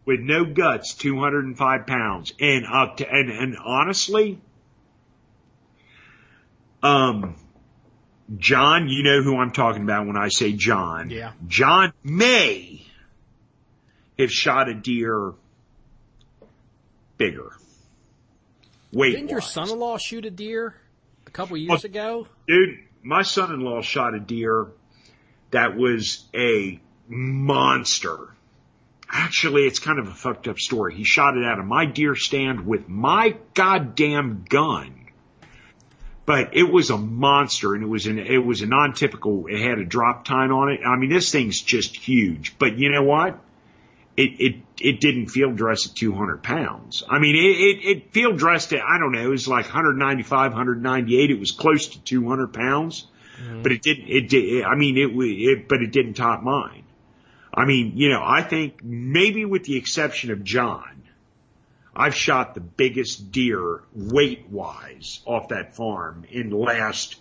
Speaker 2: with no guts, 205 pounds. And and honestly, John, you know who I'm talking about when I say John.
Speaker 3: Yeah.
Speaker 2: John may have shot a deer bigger.
Speaker 3: Didn't your son-in-law shoot a deer a couple years ago?
Speaker 2: Dude, my son-in-law shot a deer that was a monster. Actually, it's kind of a fucked up story. He shot it out of my deer stand with my goddamn gun. But it was a monster, and it was a non-typical. It had a drop tine on it. I mean, this thing's just huge. But you know what? It didn't field dress at 200 pounds. I mean, it field dressed at, I don't know, it was like 195, 198. It was close to 200 pounds, but it didn't top mine. I mean, I think maybe with the exception of John, I've shot the biggest deer weight-wise off that farm in the last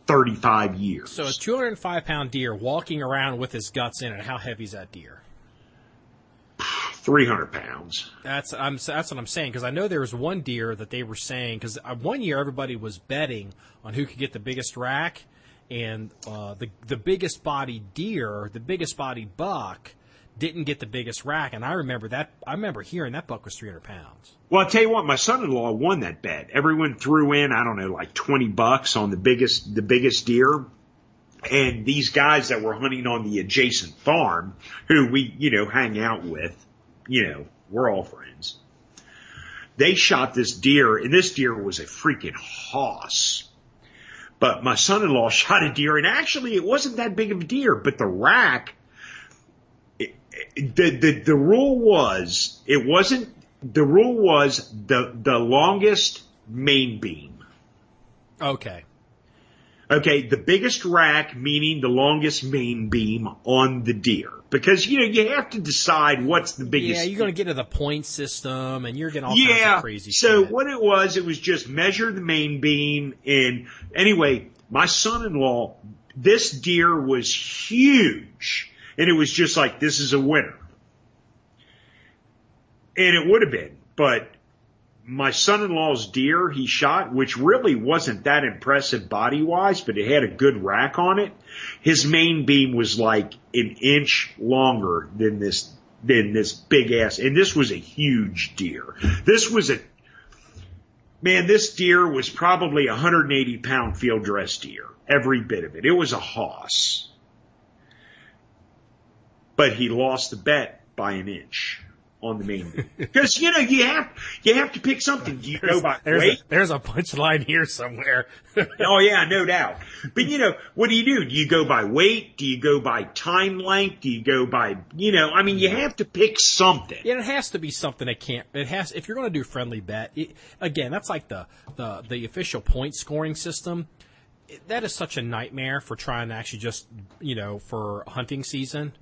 Speaker 2: 35 years.
Speaker 3: So a 205-pound deer walking around with his guts in it, how heavy is that deer?
Speaker 2: 300 pounds.
Speaker 3: That's what I'm saying, because I know there was one deer that they were saying, because one year everybody was betting on who could get the biggest rack, and the biggest bodied deer, the biggest bodied buck, didn't get the biggest rack, and I remember hearing that buck was 300 pounds.
Speaker 2: Well, I'll tell you what, my son-in-law won that bet. Everyone threw in, I don't know, like $20 on the biggest deer. And these guys that were hunting on the adjacent farm, who we, hang out with, we're all friends. They shot this deer, and this deer was a freaking hoss. But my son-in-law shot a deer, and actually it wasn't that big of a deer, but the rack, the rule was, the longest main beam.
Speaker 3: Okay.
Speaker 2: Okay, the biggest rack, meaning the longest main beam on the deer. Because, you have to decide what's the biggest.
Speaker 3: Yeah, you're going to get to the point system, and you're getting all kinds of crazy shit.
Speaker 2: So what it was just measure the main beam. And anyway, my son-in-law, this deer was huge. And it was just like, this is a winner. And it would have been. But my son-in-law's deer he shot, which really wasn't that impressive body-wise, but it had a good rack on it. His main beam was like an inch longer than this big ass. And this was a huge deer. This deer was probably a 180-pound field dress deer. Every bit of it. It was a hoss. But he lost the bet by an inch on the main beam. Because, you have to pick something. Do you go by weight?
Speaker 3: There's a punchline here somewhere.
Speaker 2: Oh, yeah, no doubt. But, what do? Do you go by weight? Do you go by time length? Do you go by, you have to pick something.
Speaker 3: Yeah, it has to be something if you're going to do friendly bet, again, that's like the official point scoring system. That is such a nightmare for trying to actually just, for hunting season.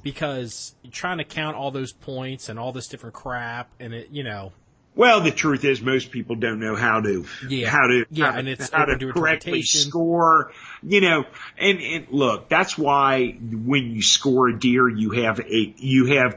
Speaker 3: Because you're trying to count all those points and all this different crap, and
Speaker 2: Well, the truth is, most people don't know how to correctly score. And look, that's why when you score a deer, you have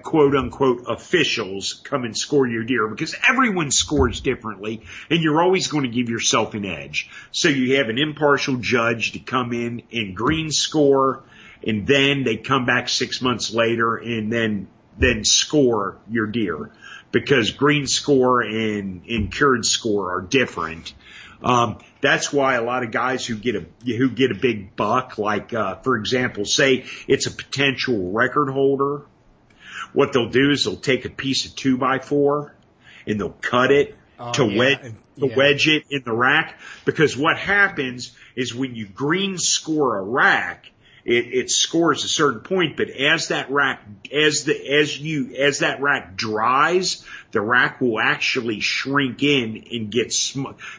Speaker 2: quote unquote officials come and score your deer, because everyone scores differently, and you're always going to give yourself an edge. So you have an impartial judge to come in and green score. And then they come back 6 months later and then score your deer, because green score and cured score are different. That's why a lot of guys who get a big buck, like for example, say it's a potential record holder, what they'll do is they'll take a piece of 2x4 and they'll cut it wedge it in the rack. Because what happens is when you green score a rack, it scores a certain point, but as that rack dries, the rack will actually shrink in and get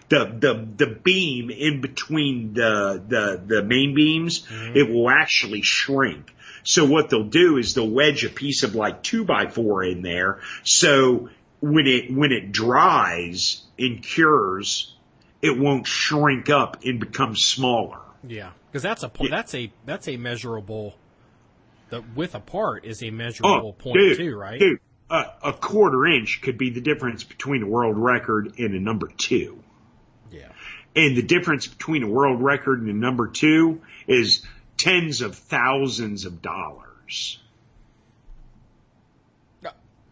Speaker 2: the beam in between the main beams. Mm-hmm. It will actually shrink. So what they'll do is they'll wedge a piece of like 2x4 in there. So when it dries and cures, it won't shrink up and become smaller.
Speaker 3: Yeah, because that's a measurable. The width apart is a measurable point too, right?
Speaker 2: Dude, a quarter inch could be the difference between a world record and a number 2.
Speaker 3: Yeah, and
Speaker 2: the difference between a world record and a number 2 is tens of thousands of dollars.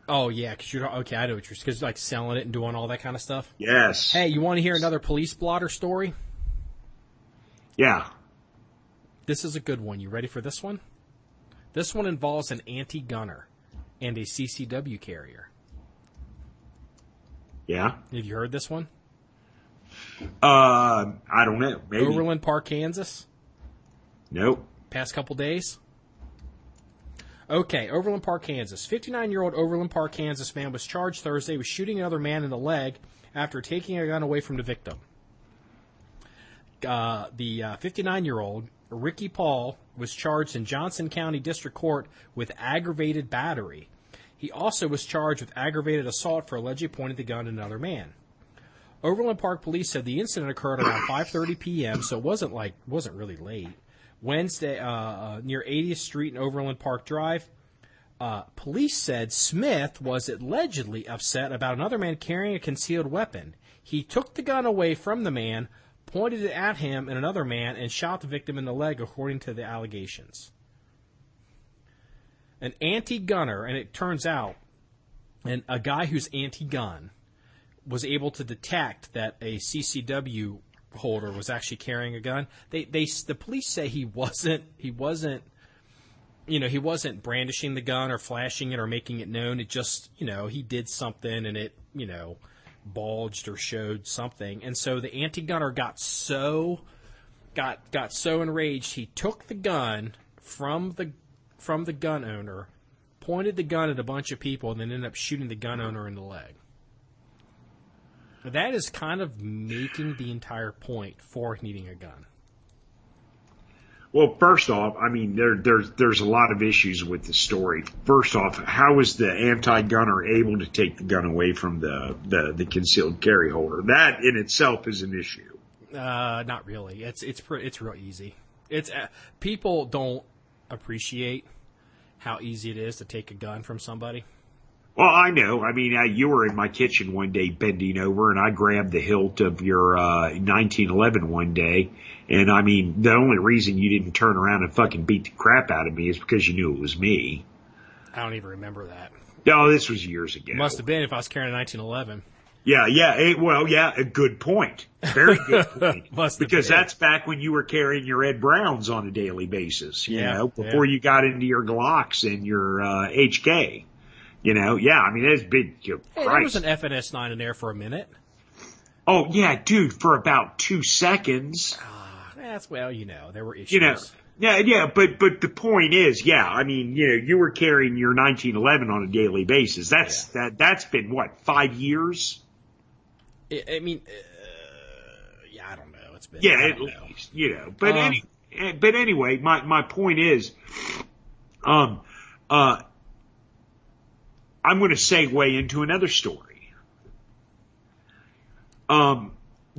Speaker 3: Oh yeah, because I know what you're, because like selling it and doing all that kind of stuff.
Speaker 2: Yes.
Speaker 3: Hey, you want to hear another police blotter story?
Speaker 2: Yeah.
Speaker 3: This is a good one. You ready for this one? This one involves an anti-gunner and a CCW carrier.
Speaker 2: Yeah.
Speaker 3: Have you heard this one?
Speaker 2: I don't know. Maybe.
Speaker 3: Overland Park, Kansas?
Speaker 2: Nope.
Speaker 3: Past couple days? Okay, Overland Park, Kansas. 59-year-old Overland Park, Kansas man was charged Thursday with shooting another man in the leg after taking a gun away from the victim. The 59-year-old, Ricky Paul, was charged in Johnson County District Court with aggravated battery. He also was charged with aggravated assault for allegedly pointing the gun at another man. Overland Park police said the incident occurred around 5:30 p.m., so it wasn't really late. Wednesday, near 80th Street and Overland Park Drive. Police said Smith was allegedly upset about another man carrying a concealed weapon. He took the gun away from the man, pointed it at him and another man, and shot the victim in the leg, according to the allegations. An anti-gunner, and it turns out, and a guy who's anti-gun was able to detect that a CCW holder was actually carrying a gun. The police say he wasn't brandishing the gun or flashing it or making it known. It just, he did something and it, bulged or showed something. And so the anti-gunner got so enraged, he took the gun from the gun owner, pointed the gun at a bunch of people, and then ended up shooting the gun owner in the leg. That is kind of making the entire point for needing a gun.
Speaker 2: Well, first off, I mean, there's a lot of issues with the story. First off, how was the anti-gunner able to take the gun away from the concealed carry holder? That in itself is an issue.
Speaker 3: Not really. It's real easy. People don't appreciate how easy it is to take a gun from somebody.
Speaker 2: Well, I know. I mean, you were in my kitchen one day bending over, and I grabbed the hilt of your 1911 one day. And, I mean, the only reason you didn't turn around and fucking beat the crap out of me is because you knew it was me.
Speaker 3: I don't even remember that.
Speaker 2: No, this was years ago.
Speaker 3: Must have been if I was carrying a 1911.
Speaker 2: Yeah. A good point. Very good point.
Speaker 3: Because
Speaker 2: that's back when you were carrying your Ed Browns on a daily basis, before you got into your Glocks and your HK. I mean, it's big.
Speaker 3: Hey, there was an FNS9 in there for a minute.
Speaker 2: Oh, yeah, dude, for about 2 seconds.
Speaker 3: There were issues.
Speaker 2: But the point is, I mean, you were carrying your 1911 on a daily basis. That's been, what, 5 years?
Speaker 3: I mean, I don't know. It's been,
Speaker 2: at least, but anyway, my point is, I'm going to segue into another story.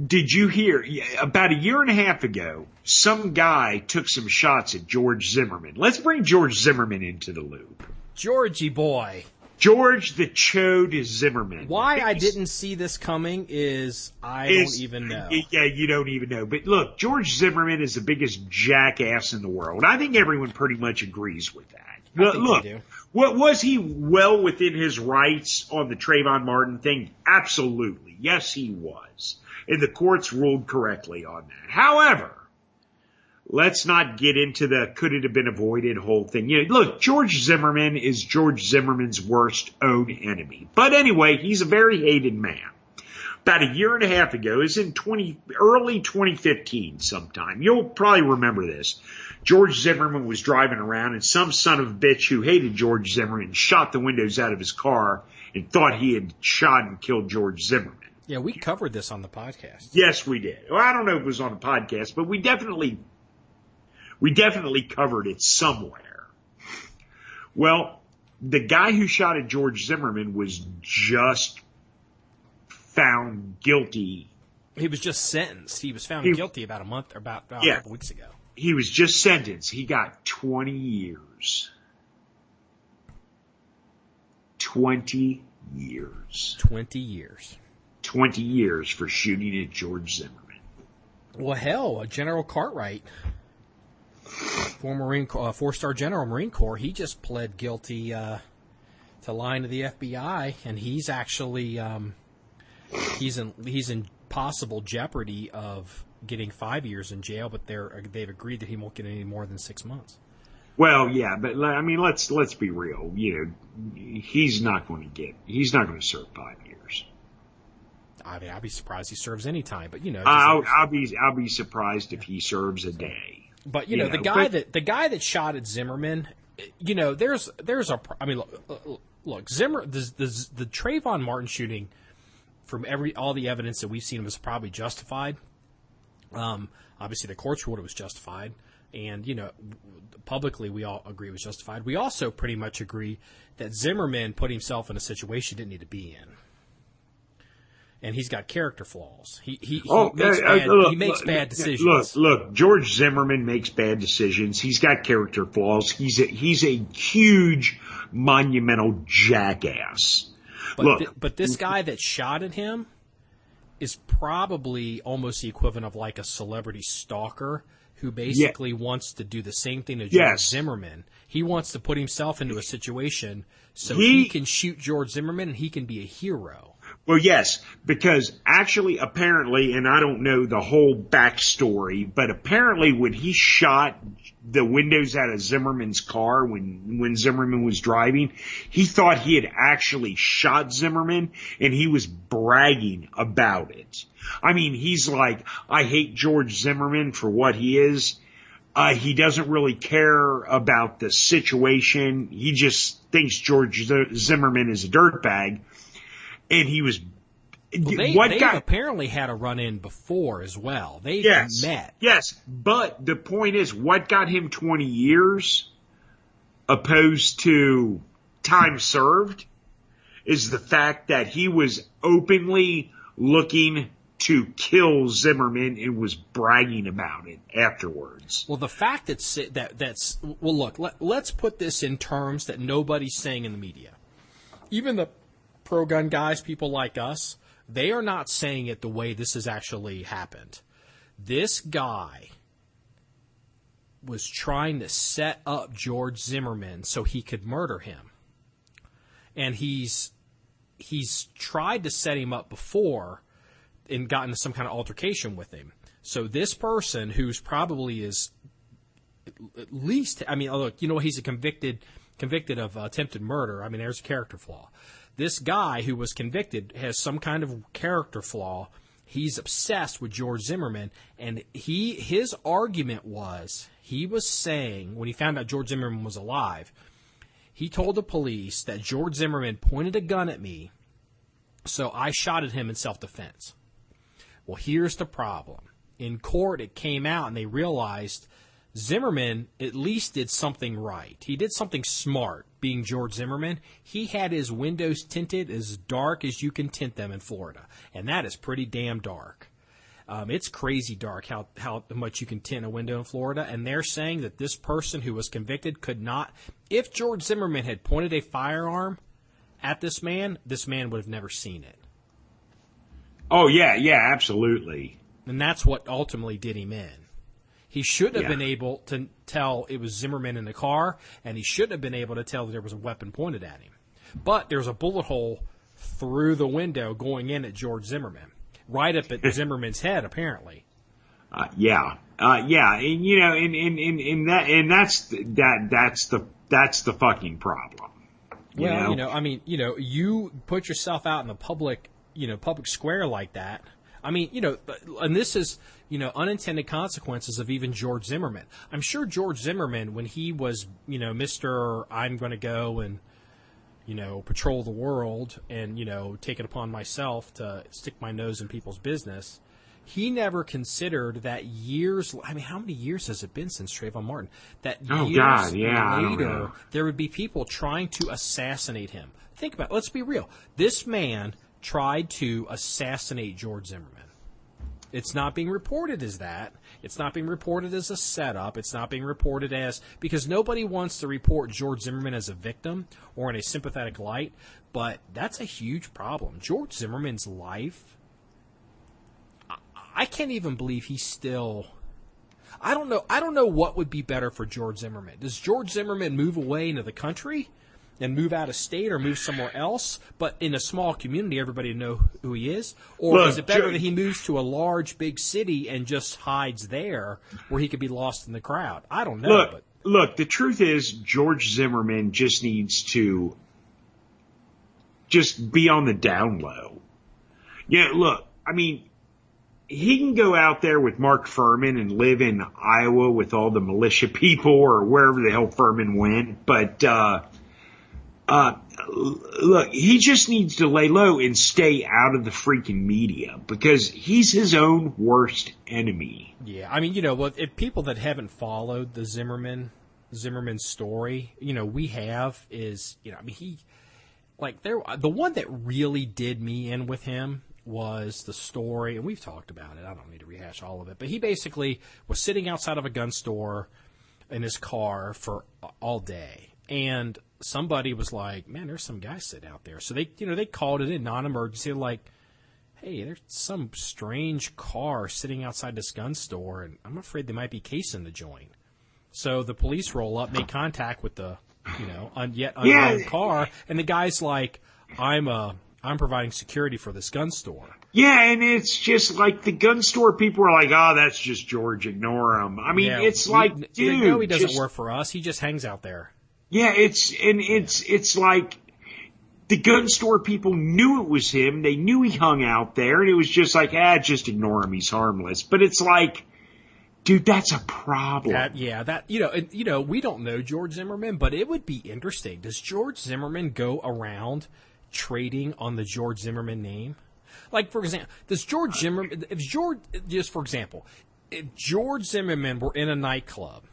Speaker 2: Did you hear, about a year and a half ago, some guy took some shots at George Zimmerman. Let's bring George Zimmerman into the loop.
Speaker 3: Georgie boy.
Speaker 2: George the Chode Zimmerman.
Speaker 3: Why I didn't see this coming is I don't even know.
Speaker 2: Yeah, you don't even know. But look, George Zimmerman is the biggest jackass in the world. I think everyone pretty much agrees with that. Look, what was he well within his rights on the Trayvon Martin thing? Absolutely. Yes, he was. And the courts ruled correctly on that. However, let's not get into the could it have been avoided whole thing. Look, George Zimmerman is George Zimmerman's worst own enemy. But anyway, he's a very hated man. About a year and a half ago, it's in early 2015 sometime. You'll probably remember this. George Zimmerman was driving around, and some son of a bitch who hated George Zimmerman shot the windows out of his car and thought he had shot and killed George Zimmerman.
Speaker 3: Yeah, we covered this on the podcast.
Speaker 2: Yes, we did. Well, I don't know if it was on the podcast, but we definitely covered it somewhere. Well, the guy who shot at George Zimmerman was just found guilty.
Speaker 3: He was just sentenced. He was found guilty about a couple weeks ago.
Speaker 2: He was just sentenced. He got 20 years. 20 years.
Speaker 3: 20 years.
Speaker 2: 20 years for shooting at George Zimmerman.
Speaker 3: Well, hell, General Cartwright, former four-star General Marine Corps, he just pled guilty to lying to the FBI, and he's actually he's in possible jeopardy of getting 5 years in jail, but they've agreed that he won't get any more than 6 months.
Speaker 2: Well, yeah, but I mean, let's be real. He's not going to serve 5 years.
Speaker 3: I mean, I'd be surprised he serves any time, but
Speaker 2: I'll be surprised if he serves a day.
Speaker 3: But the guy that shot at Zimmerman, there's I mean, look, the Trayvon Martin shooting, from all the evidence that we've seen, was probably justified. Obviously, the courts ruled it was justified, and publicly we all agree it was justified. We also pretty much agree that Zimmerman put himself in a situation he didn't need to be in, and he's got character flaws. He makes bad decisions.
Speaker 2: Look, George Zimmerman makes bad decisions. He's got character flaws. He's a huge monumental jackass.
Speaker 3: But this guy that shot at him is probably almost the equivalent of like a celebrity stalker who basically wants to do the same thing to George Zimmerman. He wants to put himself into a situation so he can shoot George Zimmerman and he can be a hero.
Speaker 2: Well, yes, because actually, apparently, and I don't know the whole backstory, but apparently when he shot the windows out of Zimmerman's car when Zimmerman was driving, he thought he had actually shot Zimmerman, and he was bragging about it. I mean, he's like, I hate George Zimmerman for what he is. He doesn't really care about the situation. He just thinks George Zimmerman is a dirtbag. And he was...
Speaker 3: Well, they apparently had a run-in before as well. They met.
Speaker 2: Yes, but the point is, what got him 20 years opposed to time served is the fact that he was openly looking to kill Zimmerman and was bragging about it afterwards.
Speaker 3: Well, the fact that's well, look, let's put this in terms that nobody's saying in the media. Even the pro-gun guys, people like us, they are not saying it the way this has actually happened. This guy was trying to set up George Zimmerman so he could murder him. And he's tried to set him up before and gotten some kind of altercation with him. So this person who's probably is at least, I mean, look, you know, he's a convicted of attempted murder. I mean, there's a character flaw. This guy who was convicted has some kind of character flaw. He's obsessed with George Zimmerman, and his argument was, he was saying, when he found out George Zimmerman was alive, he told the police that George Zimmerman pointed a gun at me, so I shot at him in self-defense. Well, here's the problem. In court, it came out, and they realized Zimmerman at least did something right. He did something smart, being George Zimmerman. He had his windows tinted as dark as you can tint them in Florida, and that is pretty damn dark. It's crazy dark how much you can tint a window in Florida, and they're saying that this person who was convicted could not, if George Zimmerman had pointed a firearm at this man would have never seen it.
Speaker 2: Oh, yeah, absolutely.
Speaker 3: And that's what ultimately did him in. He should have been able to tell it was Zimmerman in the car, and he should have been able to tell that there was a weapon pointed at him. But there's a bullet hole through the window going in at George Zimmerman, right up at Zimmerman's head, apparently.
Speaker 2: And you know, and that's the fucking problem.
Speaker 3: You put yourself out in the public square like that. I mean, and this is, unintended consequences of even George Zimmerman. I'm sure George Zimmerman, when he was, Mr. I'm going to go and, patrol the world and, take it upon myself to stick my nose in people's business, he never considered that years, I mean, how many years has it been since Trayvon Martin? That later, there would be people trying to assassinate him. Think about it. Let's be real. This man tried to assassinate George Zimmerman. It's not being reported as that. It's not being reported as a setup. It's not being reported as, because nobody wants to report George Zimmerman as a victim or in a sympathetic light, but that's a huge problem. George Zimmerman's life, I can't even believe he's still, I don't know what would be better for George Zimmerman. Does George Zimmerman move away into the country and move out of state or move somewhere else, but in a small community everybody know who he is? Or is it better that he moves to a large, big city and just hides there where he could be lost in the crowd? I don't know.
Speaker 2: Look, the truth is George Zimmerman just needs to just be on the down low. Yeah, look, I mean, he can go out there with Mark Furman and live in Iowa with all the militia people or wherever the hell Furman went, but look, he just needs to lay low and stay out of the freaking media because he's his own worst enemy.
Speaker 3: Yeah, I mean, if people that haven't followed the Zimmerman story, we have is, the one that really did me in with him was the story, and we've talked about it. I don't need to rehash all of it, but he basically was sitting outside of a gun store in his car for all day. And somebody was like, man, there's some guy sitting out there. So they called it in non-emergency, like, hey, there's some strange car sitting outside this gun store, and I'm afraid they might be casing the joint. So the police roll up, make contact with the, unknown car, and the guy's like, I'm providing security for this gun store.
Speaker 2: Yeah, and it's just like the gun store people are like, oh, that's just George, ignore him. I mean, it's like, dude.
Speaker 3: No, he doesn't work for us. He just hangs out there.
Speaker 2: Yeah, it's like the gun store people knew it was him. They knew he hung out there, and it was just like, just ignore him. He's harmless. But it's like, dude, that's a problem.
Speaker 3: We don't know George Zimmerman, but it would be interesting. Does George Zimmerman go around trading on the George Zimmerman name? Like, for example, if George Zimmerman were in a nightclub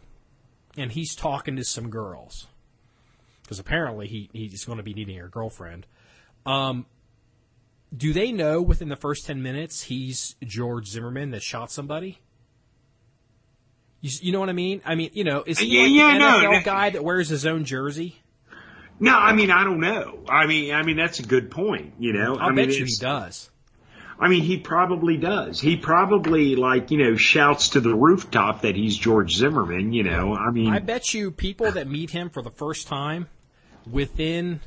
Speaker 3: and he's talking to some girls, because apparently he's going to be needing a girlfriend, do they know within the first 10 minutes he's George Zimmerman that shot somebody? You know what I mean? I mean, is he the NFL guy that wears his own jersey?
Speaker 2: No, I mean, I don't know. I mean, that's a good point,
Speaker 3: I bet you he does.
Speaker 2: I mean, he probably does. He probably, shouts to the rooftop that he's George Zimmerman, I mean.
Speaker 3: I bet you people that meet him for the first time within.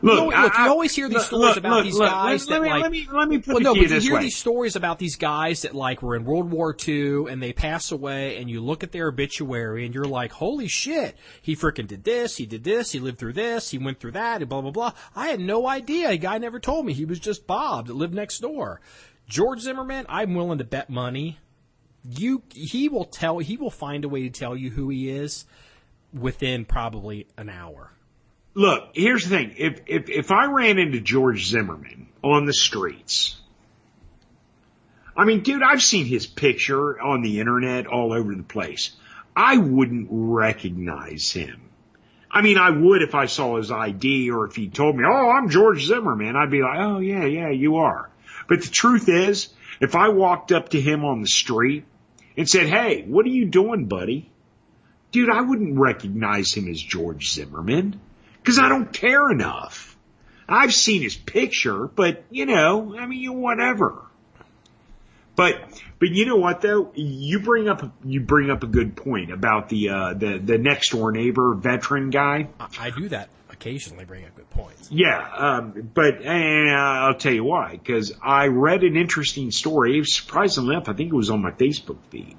Speaker 3: Look, you always hear these stories about these guys that
Speaker 2: let me put it to you this way.
Speaker 3: You hear these stories about these guys that were in World War II and they pass away, and you look at their obituary and you're like, holy shit, he frickin' did this, he lived through this, he went through that, and blah, blah, blah. I had no idea. A guy never told me. He was just Bob that lived next door. George Zimmerman, I'm willing to bet money. He will find a way to tell you who he is within probably an hour.
Speaker 2: Look, here's the thing. If I ran into George Zimmerman on the streets, I mean, dude, I've seen his picture on the internet all over the place. I wouldn't recognize him. I mean, I would if I saw his ID or if he told me, oh, I'm George Zimmerman. I'd be like, oh, yeah, you are. But the truth is, if I walked up to him on the street and said, hey, what are you doing, buddy? Dude, I wouldn't recognize him as George Zimmerman. Because I don't care enough. I've seen his picture, but, whatever. But you know what, though? You bring up a good point about the next door neighbor veteran guy.
Speaker 3: I do that occasionally, bring up good points.
Speaker 2: Yeah, but I'll tell you why. Because I read an interesting story. Surprisingly enough, I think it was on my Facebook feed.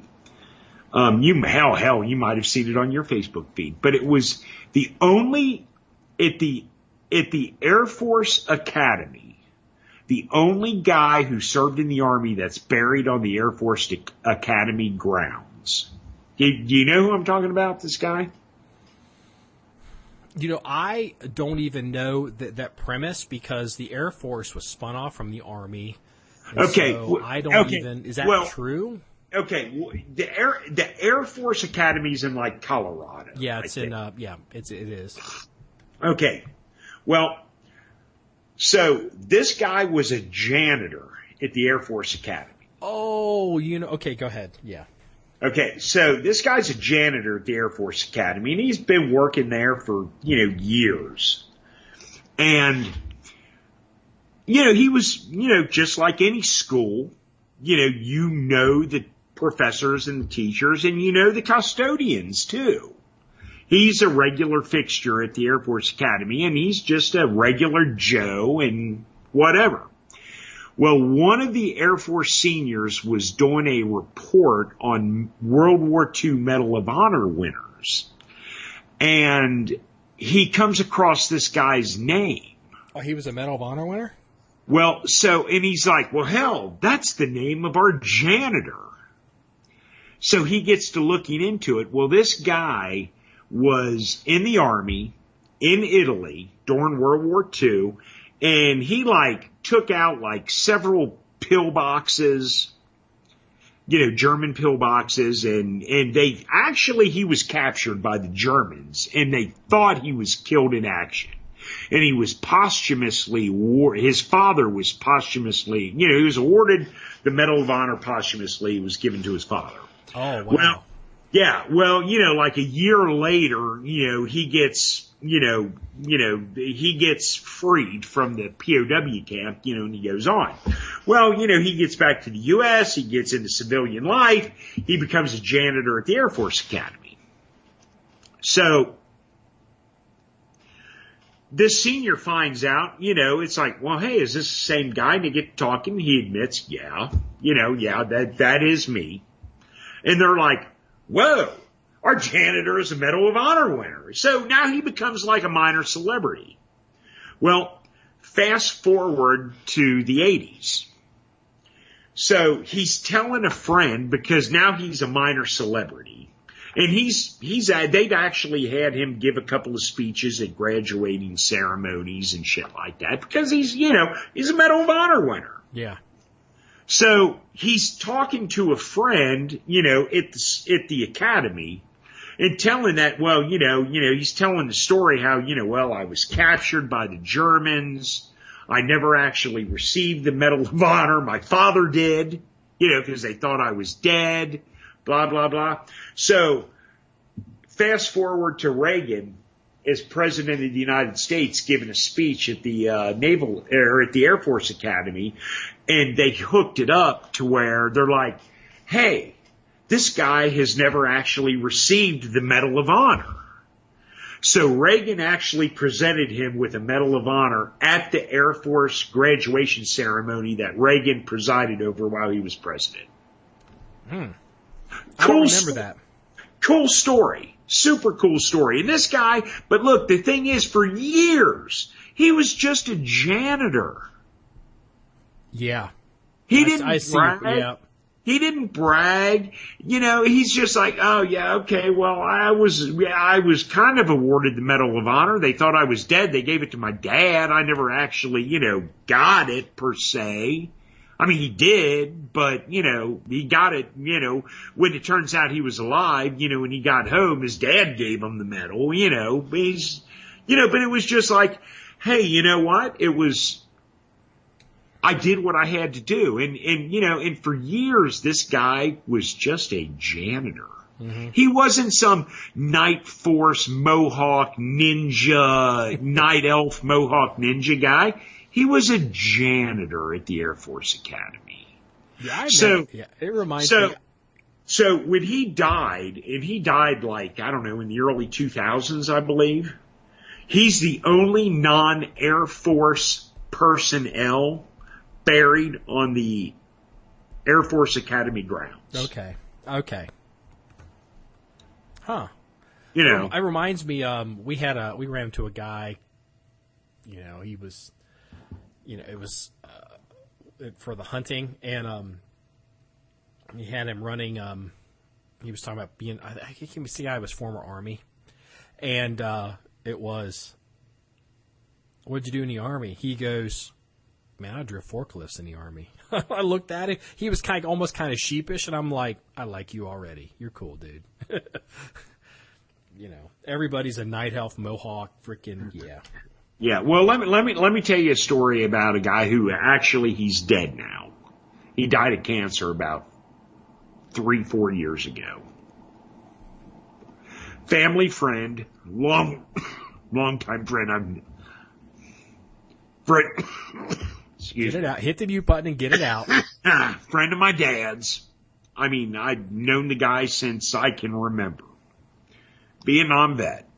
Speaker 2: You might have seen it on your Facebook feed. But it was the only... At the Air Force Academy, the only guy who served in the Army that's buried on the Air Force Academy grounds. Do you know who I'm talking about, this guy?
Speaker 3: I don't even know that premise because the Air Force was spun off from the Army.
Speaker 2: Okay.
Speaker 3: So I don't even... Is that true?
Speaker 2: Okay. The Air Force Academy's in, Colorado.
Speaker 3: Yeah, it's in... it is.
Speaker 2: Okay. Well, so this guy was a janitor at the Air Force Academy.
Speaker 3: Oh, okay, go ahead. Yeah.
Speaker 2: Okay, so this guy's a janitor at the Air Force Academy, and he's been working there for, years. And, he was, just like any school, the professors and the teachers, and the custodians, too. He's a regular fixture at the Air Force Academy, and he's just a regular Joe and whatever. Well, one of the Air Force seniors was doing a report on World War II Medal of Honor winners, and he comes across this guy's name.
Speaker 3: Oh, he was a Medal of Honor winner?
Speaker 2: Well, and he's like, well, hell, that's the name of our janitor. So he gets to looking into it. Well, this guy was in the Army in Italy during World War II, and he took out several pill boxes, German pill boxes, and he was captured by the Germans, and they thought he was killed in action. And he was his father was posthumously, he was awarded the Medal of Honor posthumously. It was given to his father.
Speaker 3: Oh, wow.
Speaker 2: Yeah, well, like a year later, he gets, he gets freed from the POW camp, and he goes on. Well, he gets back to the U.S., he gets into civilian life, he becomes a janitor at the Air Force Academy. So, this senior finds out, it's like, well, hey, is this the same guy? And they get talking, he admits, yeah, that is me. And they're like, whoa, our janitor is a Medal of Honor winner. So now he becomes like a minor celebrity. Well, fast forward to the 80s. So he's telling a friend, because now he's a minor celebrity. And they've actually had him give a couple of speeches at graduating ceremonies and shit like that, because he's a Medal of Honor winner.
Speaker 3: Yeah.
Speaker 2: So he's talking to a friend, at the academy, and telling that, well, he's telling the story how, I was captured by the Germans. I never actually received the Medal of Honor. My father did, because they thought I was dead, blah, blah, blah. So fast forward to Reagan as president of the United States giving a speech at the at the Air Force Academy. And they hooked it up to where they're like, hey, this guy has never actually received the Medal of Honor. So Reagan actually presented him with a Medal of Honor at the Air Force graduation ceremony that Reagan presided over while he was president.
Speaker 3: I don't remember that.
Speaker 2: Cool story. Super cool story. And this guy, but look, the thing is, for years, he was just a janitor.
Speaker 3: Yeah.
Speaker 2: He didn't brag.
Speaker 3: Yeah.
Speaker 2: He didn't brag. He's just like, oh yeah, okay, well, I was kind of awarded the Medal of Honor. They thought I was dead. They gave it to my dad. I never actually, got it per se. I mean, he did, but, he got it, when it turns out he was alive, when he got home, his dad gave him the medal, but it was just like, hey, you know what? I did what I had to do. And for years, this guy was just a janitor. Mm-hmm. He wasn't some night force Mohawk ninja, night elf Mohawk ninja guy. He was a janitor at the Air Force Academy.
Speaker 3: Yeah, it reminds me.
Speaker 2: So when he died, and he died like, I don't know, in the early 2000s, I believe, he's the only non-Air Force personnel buried on the Air Force Academy grounds.
Speaker 3: Okay. Huh.
Speaker 2: It
Speaker 3: reminds me, we ran into a guy, he was, it was for the hunting, and he had him running, he was talking about being, I think this guy was former Army, and it was, what'd you do in the Army? He goes, man, I drove forklifts in the Army. I looked at him. He was almost kind of sheepish, and I'm like, I like you already. You're cool, dude. Everybody's a night elf, Mohawk, freaking, yeah.
Speaker 2: Yeah, well, let me tell you a story about a guy who actually, he's dead now. He died of cancer about 3-4 years ago. Family friend, long time friend. Excuse
Speaker 3: me. Get it out. Hit the mute button and get it out.
Speaker 2: Friend of my dad's. I mean, I've known the guy since I can remember. Vietnam vet.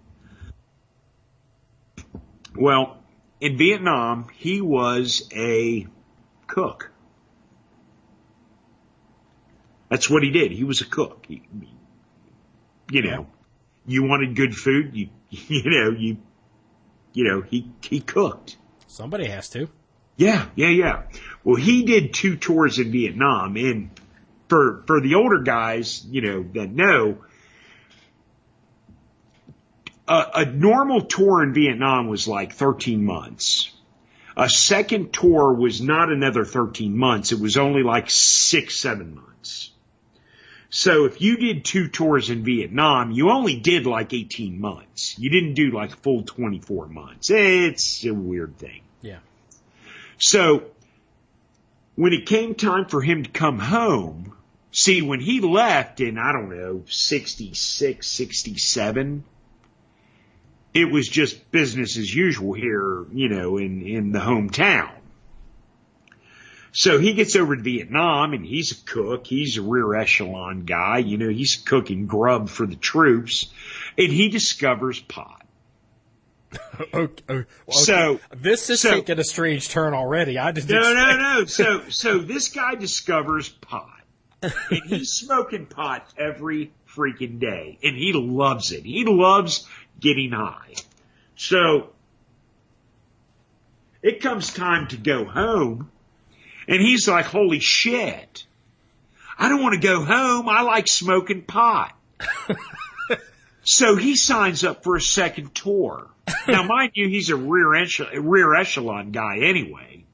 Speaker 2: Well, in Vietnam, he was a cook. That's what he did. He was a cook. You wanted good food, he cooked.
Speaker 3: Somebody has to.
Speaker 2: Yeah. Well, he did 2 tours in Vietnam, and for the older guys, that know, a normal tour in Vietnam was like 13 months. A second tour was not another 13 months. It was only like 6-7 months. So if you did 2 tours in Vietnam, you only did like 18 months. You didn't do like a full 24 months. It's a weird thing.
Speaker 3: Yeah.
Speaker 2: So when it came time for him to come home, See, when he left in, I don't know, 66, 67, it was just business as usual here, you know, in the hometown. So he gets over to Vietnam, and he's a cook. He's a rear echelon guy. You know, he's cooking grub for the troops, and he discovers pot.
Speaker 3: Okay. So this is taking a strange turn already.
Speaker 2: No. So this guy discovers pot. And he's smoking pot every freaking day. And he loves it. He loves getting high. So it comes time to go home. And he's like, holy shit. I don't want to go home. I like smoking pot. So he signs up for a second tour. Now, mind you, he's a rear echelon guy anyway.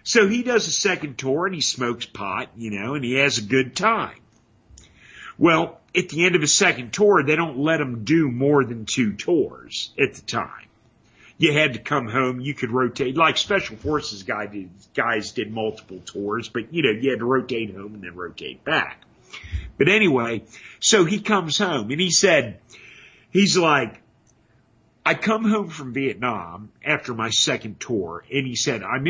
Speaker 2: So he does a second tour and he smokes pot, you know, and he has a good time. Well, at the end of his second tour, they don't let him do more than 2 tours at the time. You had to come home. You could rotate. Like Special Forces guys did multiple tours, but, you know, you had to rotate home and then rotate back. But anyway, so he comes home and he's like, I come home from Vietnam after my second tour, and he said, I'm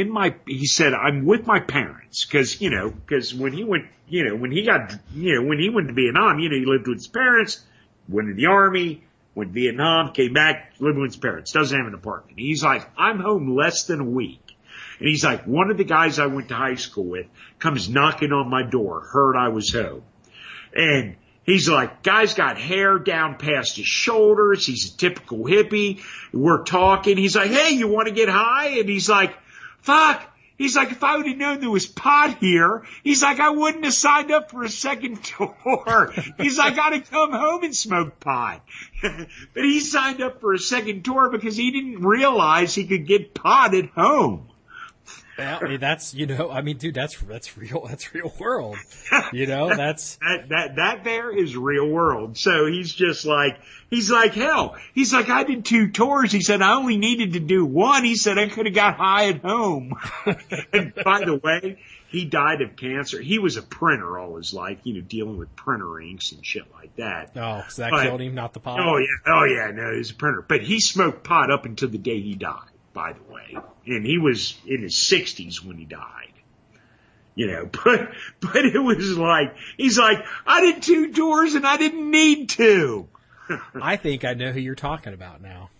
Speaker 2: with my parents, cause when he went to Vietnam, you know, he lived with his parents, went to the army, went to Vietnam, came back, lived with his parents, doesn't have an apartment. And he's like, I'm home less than a week. And he's like, one of the guys I went to high school with comes knocking on my door, heard I was home. And he's like, guy's got hair down past his shoulders. He's a typical hippie. We're talking. He's like, hey, you want to get high? And he's like, fuck. He's like, if I would have known there was pot here, he's like, I wouldn't have signed up for a second tour. He's like, I got to come home and smoke pot. But he signed up for a second tour because he didn't realize he could get pot at home.
Speaker 3: Well, I mean, that's, you know, I mean, dude, that's real world. You know, that's
Speaker 2: that there is real world. So he's like, hell, he's like, I did 2 tours. He said, I only needed to do 1. He said, I could have got high at home. And by the way, he died of cancer. He was a printer all his life, you know, dealing with printer inks and shit like that.
Speaker 3: Oh, so that killed him, not the pot?
Speaker 2: Oh yeah, no, he was a printer. But he smoked pot up until the day he died, by the way. And he was in his 60s when he died. You know, but it was like, he's like, I did 2 tours and I didn't need to.
Speaker 3: I think I know who you're talking about now.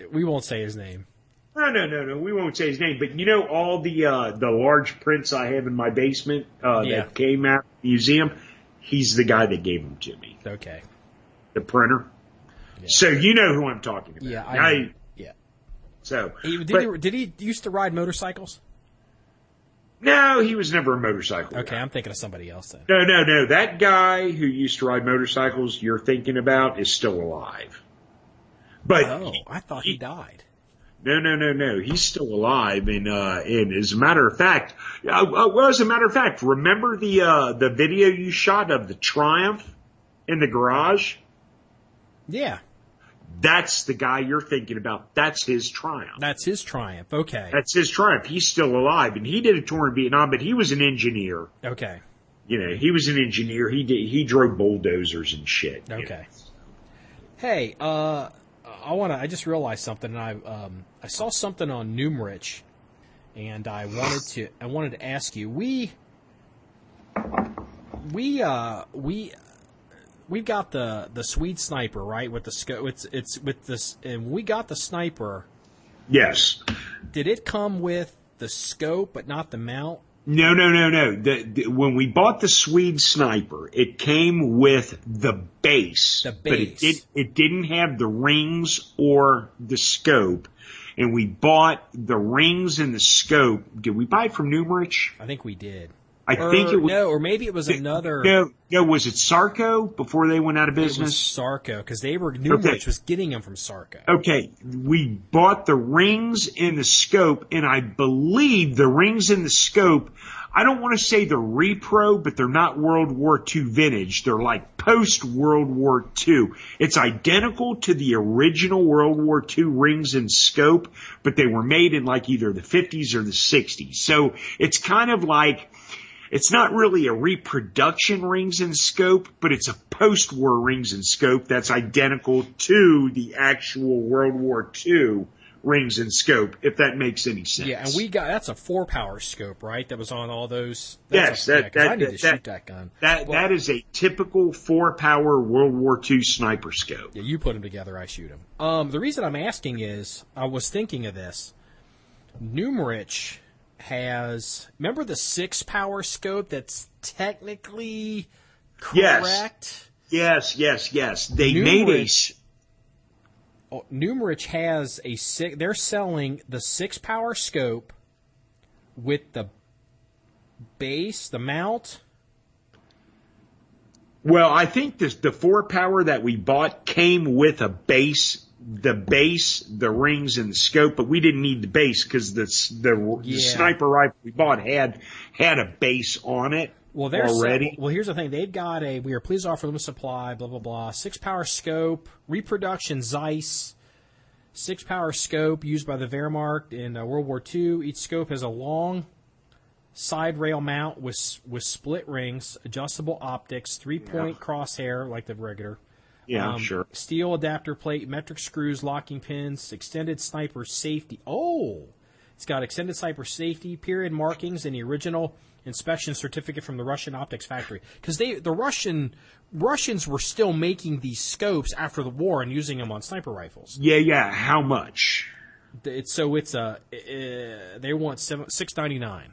Speaker 3: We won't say his name.
Speaker 2: No. We won't say his name. But you know, all the large prints I have in my basement, that came out of the museum, he's the guy that gave them to me.
Speaker 3: Okay.
Speaker 2: The printer. Yeah. So you know who I'm talking about.
Speaker 3: Yeah, I know.
Speaker 2: So
Speaker 3: did he used to ride motorcycles?
Speaker 2: No, he was never a motorcycle guy.
Speaker 3: Okay, I'm thinking of somebody else then.
Speaker 2: No. That guy who used to ride motorcycles you're thinking about is still alive. But
Speaker 3: I thought he died.
Speaker 2: No. He's still alive, and as a matter of fact, remember the video you shot of the Triumph in the garage?
Speaker 3: Yeah.
Speaker 2: That's the guy you're thinking about. That's his Triumph.
Speaker 3: That's his Triumph. Okay.
Speaker 2: That's his Triumph. He's still alive, and he did a tour in Vietnam, but he was an engineer.
Speaker 3: Okay.
Speaker 2: You know, he was an engineer. He drove bulldozers and shit.
Speaker 3: Okay.
Speaker 2: You know?
Speaker 3: Hey, I just realized something, and I saw something on Numrich, and I wanted to ask you. We've got the Swede sniper, right? With the scope, it's with this, and we got the sniper.
Speaker 2: Yes.
Speaker 3: Did it come with the scope but not the mount?
Speaker 2: No. When we bought the Swede sniper, it came with the base.
Speaker 3: The base.
Speaker 2: But it didn't have the rings or the scope. And we bought the rings and the scope. Did we buy it from Numrich?
Speaker 3: I think we did.
Speaker 2: I think it was.
Speaker 3: No, or maybe it was another.
Speaker 2: No, was it Sarco before they went out of business?
Speaker 3: It was Sarco, because Numrich was getting them from Sarco.
Speaker 2: Okay, we bought the rings and the scope, and I believe the rings and the scope, I don't want to say they're repro, but they're not World War II vintage. They're like post-World War II. It's identical to the original World War II rings and scope, but they were made in like either the 50s or the 60s. So it's kind of like, it's not really a reproduction rings and scope, but it's a post-war rings and scope that's identical to the actual World War II rings and scope, if that makes any sense.
Speaker 3: Yeah, and that's a 4-power scope, right? That was on all those.
Speaker 2: Yes,
Speaker 3: I need to shoot that gun.
Speaker 2: That is a typical 4-power World War II sniper scope.
Speaker 3: Yeah, you put them together, I shoot them. The reason I'm asking is, I was thinking of this. Numerich has, remember the 6-power scope that's technically correct?
Speaker 2: Yes. They made a...
Speaker 3: Numerich has they're selling the 6-power scope with the base, the mount.
Speaker 2: Well, I think the 4-power that we bought came with a base, the rings and the scope, but we didn't need the base because the sniper rifle we bought had a base on it.
Speaker 3: Well,
Speaker 2: already.
Speaker 3: Well, here's the thing. They've got we are pleased to offer limited supply, blah, blah, blah. 6-power scope, reproduction Zeiss, 6-power scope used by the Wehrmacht in World War II. Each scope has a long side rail mount with split rings, adjustable optics, 3-point crosshair like the regular.
Speaker 2: Yeah, sure.
Speaker 3: Steel adapter plate, metric screws, locking pins, extended sniper safety. Oh! It's got extended sniper safety, period markings, and the original inspection certificate from the Russian optics factory. Because the Russians were still making these scopes after the war and using them on sniper rifles.
Speaker 2: Yeah. How much?
Speaker 3: They want $6.99.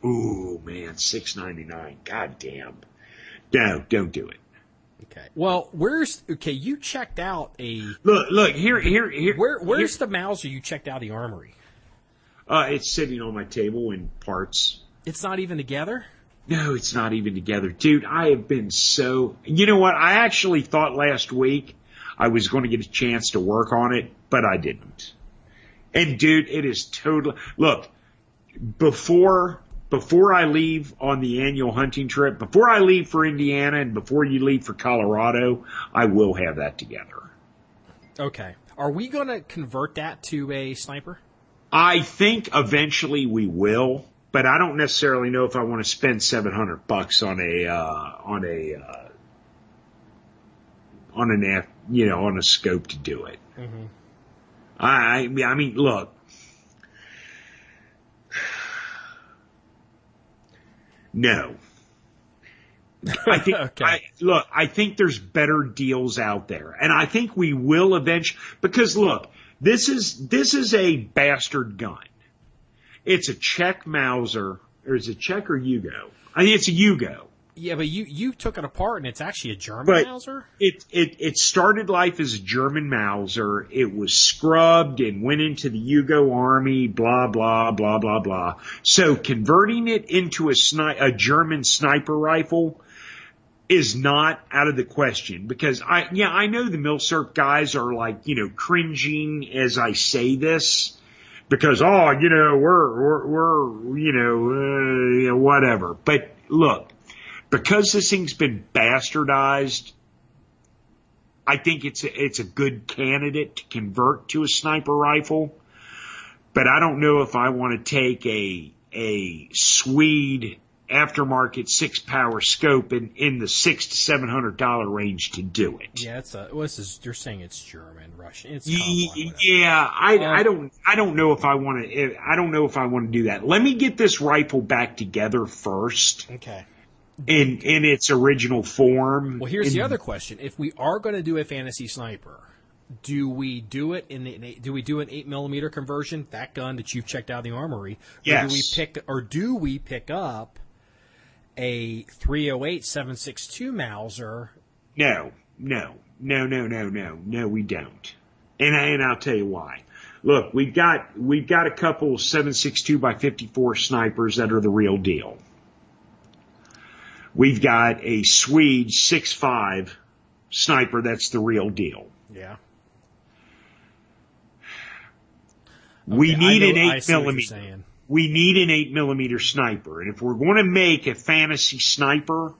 Speaker 2: Ooh, man, $6.99. God damn. No, don't do it.
Speaker 3: Okay. Well, you checked out
Speaker 2: Look, here.
Speaker 3: Where's the Mauser you checked out the armory?
Speaker 2: It's sitting on my table in parts.
Speaker 3: It's not even together?
Speaker 2: No, it's not even together. Dude, I have been so... You know what? I actually thought last week I was going to get a chance to work on it, but I didn't. And, dude, it is totally... Look, before I leave on the annual hunting trip, before I leave for Indiana and before you leave for Colorado, I will have that together.
Speaker 3: Okay. Are we going to convert that to a sniper?
Speaker 2: I think eventually we will, but I don't necessarily know if I want to spend $700 on a scope to do it.
Speaker 3: Mm-hmm.
Speaker 2: I mean, look. No. I think
Speaker 3: okay.
Speaker 2: I think there's better deals out there, and I think we will eventually. Because look, this is a bastard gun. It's a Czech Mauser, or is it Czech or Yugo? I think it's a Yugo.
Speaker 3: Yeah, but you took it apart, and it's actually a German Mauser?
Speaker 2: It started life as a German Mauser. It was scrubbed and went into the Yugo army, blah, blah, blah, blah, blah. So converting it into a German sniper rifle is not out of the question, because I know the Milsurp guys are like, cringing as I say this, because, we're whatever. But look, because this thing's been bastardized, I think it's a good candidate to convert to a sniper rifle. But I don't know if I want to take a Swede aftermarket 6-power scope in the $600 to $700 range to do it.
Speaker 3: Yeah, you're saying it's German, Russian. It's
Speaker 2: yeah, I don't know if I want to. I don't know if I want to do that. Let me get this rifle back together first.
Speaker 3: Okay.
Speaker 2: In its original form.
Speaker 3: Well, here's the other question: if we are going to do a fantasy sniper, do we do it an 8mm conversion? That gun that you've checked out of the armory.
Speaker 2: Yes.
Speaker 3: Do we pick up a 308 7.62 Mauser?
Speaker 2: No, we don't. And I'll tell you why. Look, we've got a couple 7.62 by 54 snipers that are the real deal. We've got a Swede 6.5 sniper that's the real deal.
Speaker 3: Yeah.
Speaker 2: We need an 8mm. We need an 8mm sniper. And if we're going to make a fantasy sniper,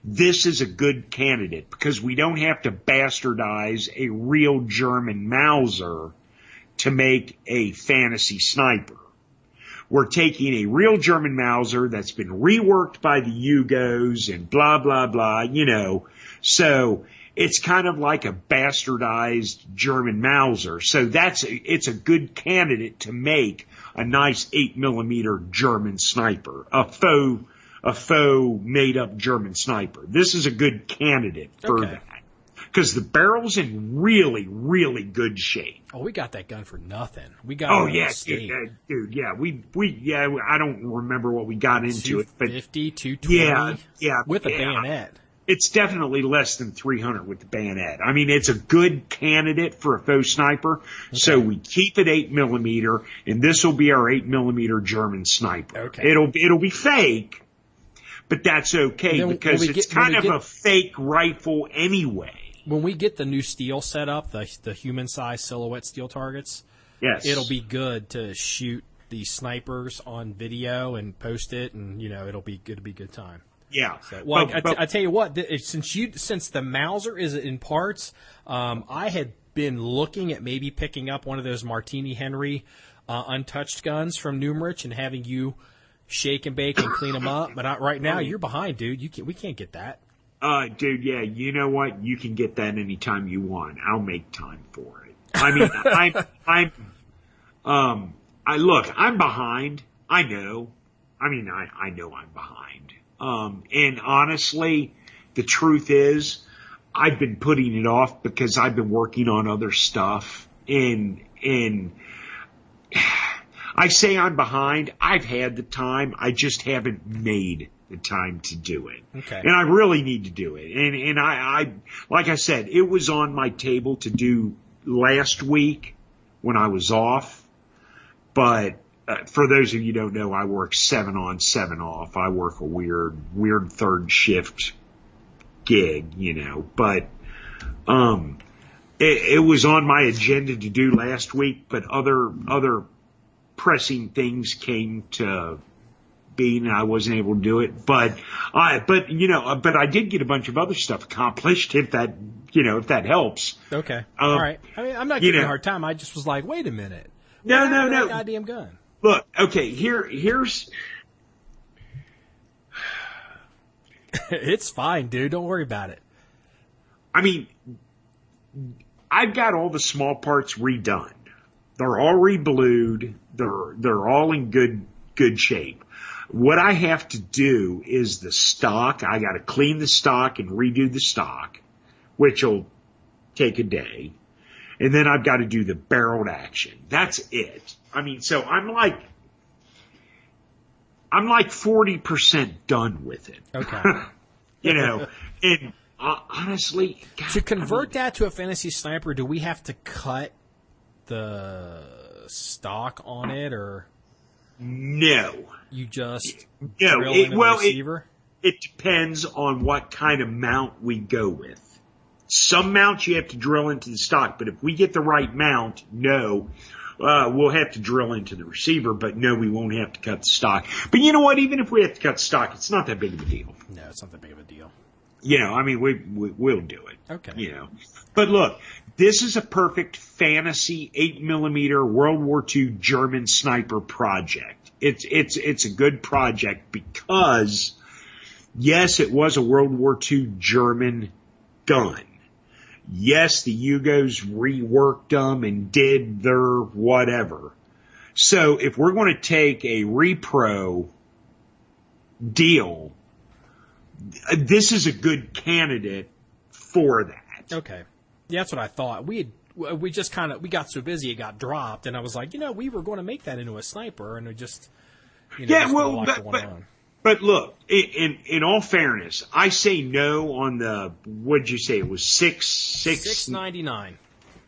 Speaker 2: this is a good candidate, because we don't have to bastardize a real German Mauser to make a fantasy sniper. we're taking a real German Mauser that's been reworked by the Yugos and blah, blah, blah, you know. So it's kind of like a bastardized German Mauser. So it's a good candidate to make a nice 8mm German sniper, a faux made up German sniper. This is a good candidate for that. Because the barrel's in really, really good shape.
Speaker 3: Oh, we got that gun for nothing. We got
Speaker 2: dude, yeah. I don't remember what we got into it, but
Speaker 3: 250, 220.
Speaker 2: Yeah,
Speaker 3: with a bayonet.
Speaker 2: It's definitely less than 300 with the bayonet. I mean, it's a good candidate for a faux sniper. Okay. So we keep it 8mm, and this will be our 8mm German sniper.
Speaker 3: Okay.
Speaker 2: It'll be fake, but that's okay because it's kind of a fake rifle anyway.
Speaker 3: When we get the new steel set up, the human-sized silhouette steel targets,
Speaker 2: yes,
Speaker 3: it'll be good to shoot these snipers on video and post it, and it'll be good time.
Speaker 2: Yeah.
Speaker 3: So, well, I tell you what, since the Mauser is in parts, I had been looking at maybe picking up one of those Martini Henry untouched guns from Numrich and having you shake and bake and clean them up. But right now, you're behind, dude. We can't get that.
Speaker 2: Dude, yeah, you know what? You can get that anytime you want. I'll make time for it. I mean, I'm behind. I know. I mean, I know I'm behind. And honestly, the truth is, I've been putting it off because I've been working on other stuff. And I say I'm behind. I've had the time. I just haven't made the time to do it.
Speaker 3: Okay.
Speaker 2: And I really need to do it. And I like I said, it was on my table to do last week when I was off. But for those of you who don't know, I work 7 on, 7 off. I work a weird third shift gig, but it was on my agenda to do last week, but other pressing things came to being, and I wasn't able to do it. But I did get a bunch of other stuff accomplished. If that helps.
Speaker 3: Okay. All right. I mean, I'm not giving you a hard time. I just was like, wait a minute.
Speaker 2: No.
Speaker 3: That goddamn gun.
Speaker 2: Look. Okay. Here's.
Speaker 3: It's fine, dude. Don't worry about it.
Speaker 2: I mean, I've got all the small parts redone. They're all reblued. They're all in good shape. What I have to do is the stock. I got to clean the stock and redo the stock, which will take a day. And then I've got to do the barreled action. That's it. I mean, so I'm like 40% done with it.
Speaker 3: Okay.
Speaker 2: And honestly, God,
Speaker 3: to convert that to a fantasy sniper, do we have to cut the stock on it, or
Speaker 2: no?
Speaker 3: You just drill into the receiver?
Speaker 2: It depends on what kind of mount we go with. Some mounts you have to drill into the stock, but if we get the right mount, no, we'll have to drill into the receiver, but no, we won't have to cut the stock. But you know what? Even if we have to cut the stock, it's not that big of a deal.
Speaker 3: No, it's not that big of a deal.
Speaker 2: I mean, we'll do it.
Speaker 3: Okay.
Speaker 2: But look, this is a perfect fantasy 8mm World War II German sniper project. It's a good project because, yes, it was a World War II German gun. Yes, the Yugos reworked them and did their whatever. So if we're going to take a repro deal, this is a good candidate for that.
Speaker 3: Okay. Yeah, that's what I thought. We got so busy it got dropped, and I was like, we were going to make that into a sniper, and we just,
Speaker 2: But look, in all fairness, I say no on the, what'd you say? It was
Speaker 3: $699.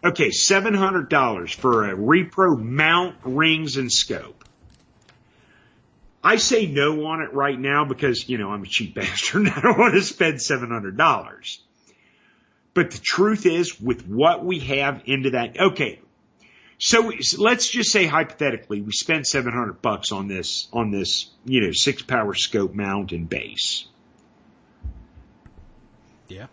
Speaker 2: Okay, $700 for a repro mount, rings, and scope. I say no on it right now because, I'm a cheap bastard and I don't want to spend $700. But the truth is, with what we have into that, okay, so let's just say hypothetically we spend $700 on this, 6-power scope mount and base.
Speaker 3: Yeah.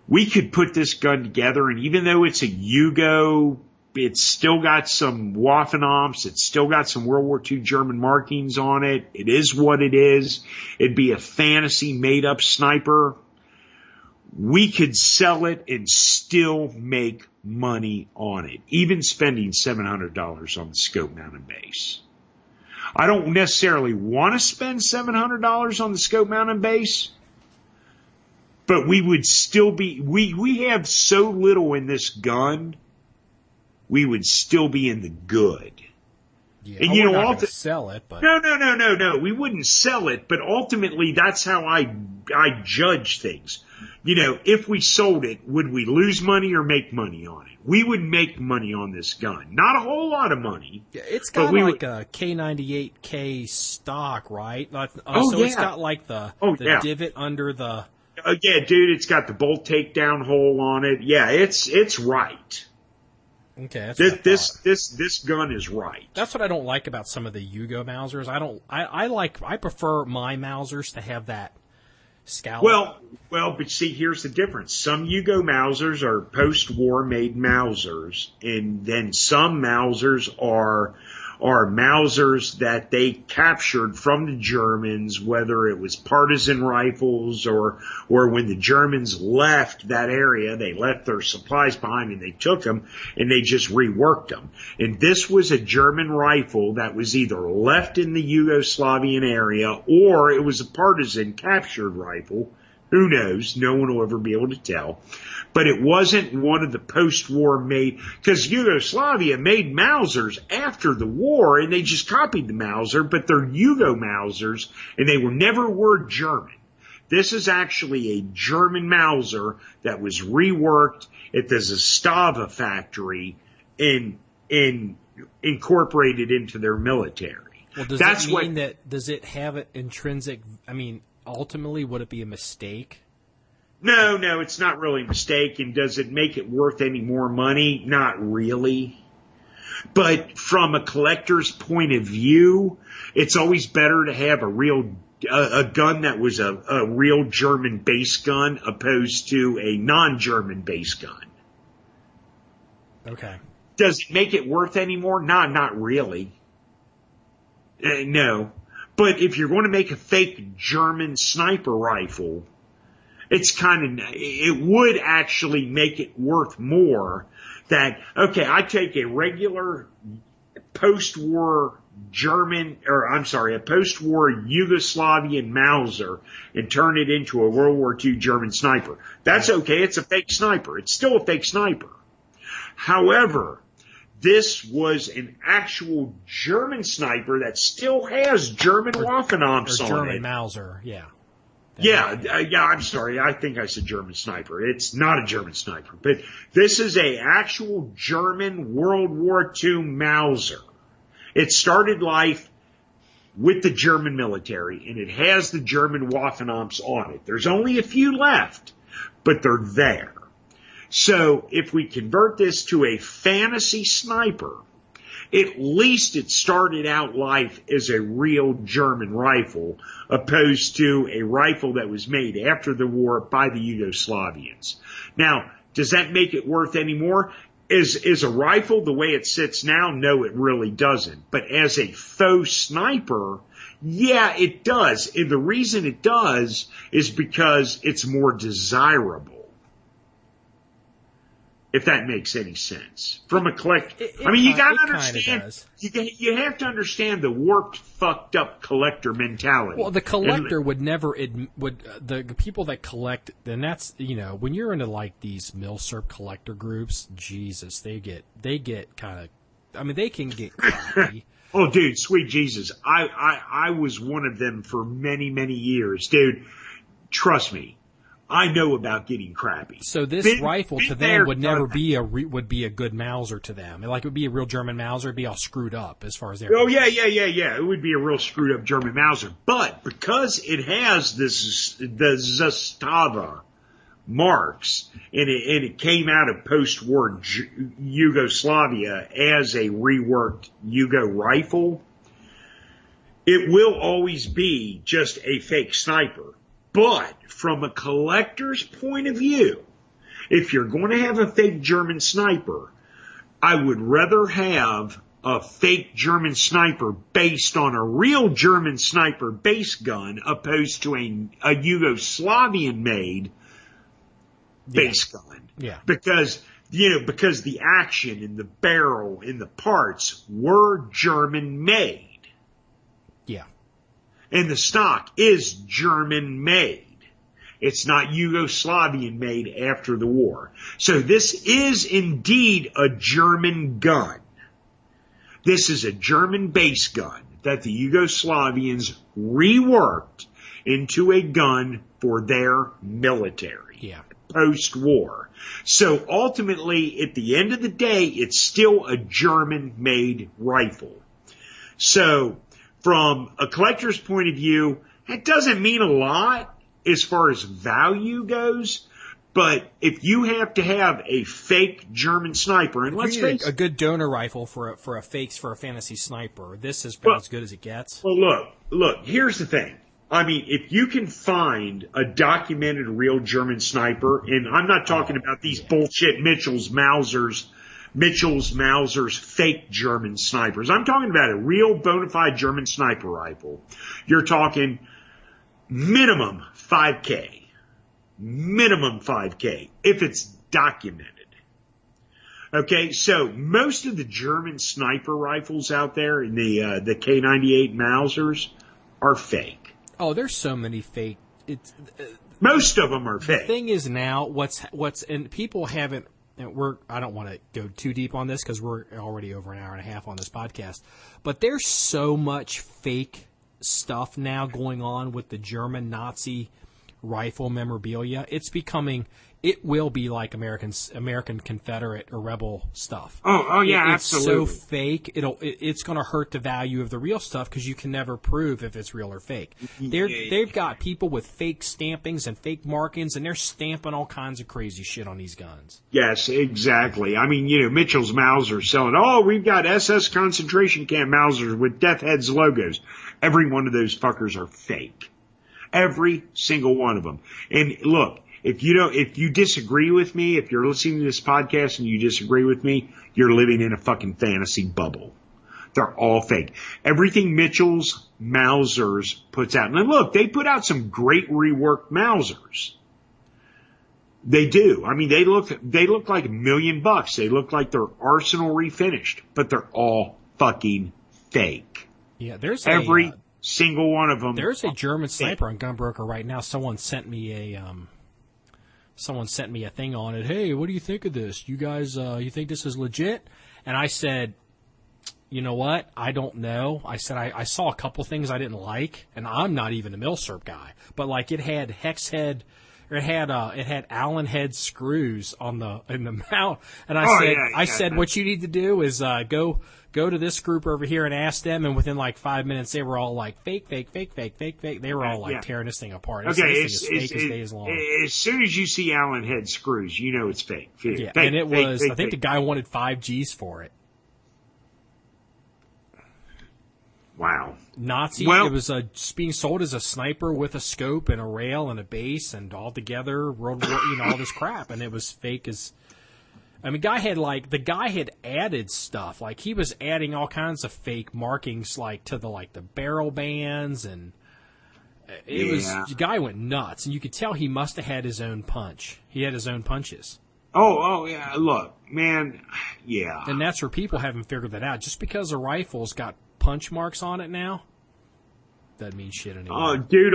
Speaker 2: We could put this gun together, and even though it's a Yugo, It's still got some Waffen-Amps. It's still got some World War II German markings on it. It is what it is. It'd be a fantasy made-up sniper. We could sell it and still make money on it, even spending $700 on the scope-mounted base. I don't necessarily want to spend $700 on the scope-mounted base, but we would still be, we have so little in this gun, we would still be in the good.
Speaker 3: Yeah,
Speaker 2: and you know,
Speaker 3: not gonna sell it, but
Speaker 2: no, we wouldn't sell it, but ultimately that's how I judge things. You know, if we sold it, would we lose money or make money on it? We would make money on this gun. Not a whole lot of money.
Speaker 3: Yeah, it's got like a K98K stock, right? So it's got like the divot under the...
Speaker 2: yeah, dude, it's got the bolt takedown hole on it. Yeah, it's right.
Speaker 3: Okay,
Speaker 2: this gun is right.
Speaker 3: That's what I don't like about some of the Yugo Mausers. I prefer my Mausers to have that scallop.
Speaker 2: Well, but see, here's the difference. Some Yugo Mausers are post-war made Mausers, and then some Mausers are Mausers that they captured from the Germans, whether it was partisan rifles or when the Germans left that area, they left their supplies behind and they took them and they just reworked them. And this was a German rifle that was either left in the Yugoslavian area or it was a partisan captured rifle. Who knows? No one will ever be able to tell. But it wasn't one of the post-war made, because Yugoslavia made Mausers after the war, and they just copied the Mauser, but they're Yugo Mausers, and they were German. This is actually a German Mauser that was reworked at the Zastava factory and incorporated into their military.
Speaker 3: Well, does it have an intrinsic, ultimately, would it be a mistake?
Speaker 2: No, it's not really a mistake. And does it make it worth any more money? Not really. But from a collector's point of view, it's always better to have a gun that was a real German base gun opposed to a non-German base gun.
Speaker 3: Okay.
Speaker 2: Does it make it worth any more? Not really. No. But if you're going to make a fake German sniper rifle, it would actually make it worth more that, okay, I take a regular post-war Yugoslavian Mauser and turn it into a World War II German sniper. That's okay. It's a fake sniper. It's still a fake sniper. However, this was an actual German sniper that still has German Waffen-Amps on it.
Speaker 3: German Mauser, yeah.
Speaker 2: Yeah, I'm sorry. I think I said German sniper. It's not a German sniper. But this is a actual German World War II Mauser. It started life with the German military, and it has the German Waffen-Amps on it. There's only a few left, but they're there. So if we convert this to a fantasy sniper, at least it started out life as a real German rifle, opposed to a rifle that was made after the war by the Yugoslavians. Now, does that make it worth any more? Is a rifle the way it sits now? No, it really doesn't. But as a faux sniper, yeah, it does. And the reason it does is because it's more desirable. If that makes any sense. From a collector. You gotta understand, you have to understand the warped, fucked up collector mentality.
Speaker 3: Well, the collector would never, the people that collect, and that's, when you're into like these milsurp collector groups, Jesus, they get kind of, they can get crappy.
Speaker 2: Oh, dude, sweet Jesus. I was one of them for many, many years. Dude, trust me. I know about getting crappy.
Speaker 3: So this rifle to them would never be would be a good Mauser to them. Like it would be a real German Mauser, it'd be all screwed up as far as they're
Speaker 2: concerned. Yeah. It would be a real screwed up German Mauser. But because it has the Zastava marks and it came out of post-war Yugoslavia as a reworked Yugo rifle, it will always be just a fake sniper. But from a collector's point of view, if you're going to have a fake German sniper, I would rather have a fake German sniper based on a real German sniper base gun opposed to a Yugoslavian-made base gun.
Speaker 3: Yeah.
Speaker 2: Because the action and the barrel and the parts were German-made.
Speaker 3: Yeah.
Speaker 2: And the stock is German-made. It's not Yugoslavian-made after the war. So this is indeed a German gun. This is a German base gun that the Yugoslavians reworked into a gun for their military.
Speaker 3: Yeah.
Speaker 2: Post-war. So ultimately, at the end of the day, it's still a German-made rifle. So from a collector's point of view, that doesn't mean a lot as far as value goes. But if you have to have a fake German sniper, and let's face it,
Speaker 3: a good donor rifle for a fantasy sniper, this is about as good as it gets.
Speaker 2: Well, look. Here's the thing. I mean, if you can find a documented real German sniper, and I'm not talking about these bullshit Mitchell's Mausers fake German snipers. I'm talking about a real bona fide German sniper rifle. You're talking minimum 5K. Minimum 5K, if it's documented. Okay, so most of the German sniper rifles out there in the K98 Mausers are fake.
Speaker 3: Oh, there's so many fake.
Speaker 2: Most of them are fake.
Speaker 3: The thing is now, what's and people haven't. I don't want to go too deep on this because we're already over an hour and a half on this podcast. But there's so much fake stuff now going on with the German Nazi rifle memorabilia. It will be like American Confederate or rebel stuff.
Speaker 2: Oh yeah,
Speaker 3: it's
Speaker 2: absolutely.
Speaker 3: So fake. It's going to hurt the value of the real stuff because you can never prove if it's real or fake. They've got people with fake stampings and fake markings, and they're stamping all kinds of crazy shit on these guns.
Speaker 2: Yes, exactly. I mean, Mitchell's Mauser selling. Oh, we've got SS concentration camp Mausers with Death Heads logos. Every one of those fuckers are fake. Every single one of them. And look, if you disagree with me, if you're listening to this podcast and you disagree with me, you're living in a fucking fantasy bubble. They're all fake. Everything Mitchell's Mausers puts out. And look, they put out some great reworked Mausers. They do. I mean, they look like $1 million. They look like they're Arsenal refinished, but they're all fucking fake.
Speaker 3: Yeah, there's
Speaker 2: every single one of them.
Speaker 3: There's a German sniper on Gunbroker right now. Someone sent me a thing on it. Hey, what do you think of this? You guys, you think this is legit? And I said, you know what? I don't know. I said I saw a couple things I didn't like, and I'm not even a Milsurp guy. But like it had hex head, or it had Allen head screws in the mount. And I said what you need to do is go to this group over here and ask them, and within like 5 minutes, they were all like, fake. They were all like tearing this thing apart. This thing is fake as days long.
Speaker 2: As soon as you see Allen head screws, you know it's fake.
Speaker 3: Yeah, and it was, I think the guy wanted 5 G's for it.
Speaker 2: Wow.
Speaker 3: Nazi, it was being sold as a sniper with a scope and a rail and a base and all together, World War, all this crap, and it was fake as... I mean, the guy had added stuff. Like, he was adding all kinds of fake markings, like, to the barrel bands, and the guy went nuts. And you could tell he must have had his own punch. He had his own punches.
Speaker 2: Oh, yeah, look, man, yeah.
Speaker 3: And that's where people haven't figured that out. Just because a rifle's got punch marks on it now, doesn't mean shit anymore.
Speaker 2: Oh, dude,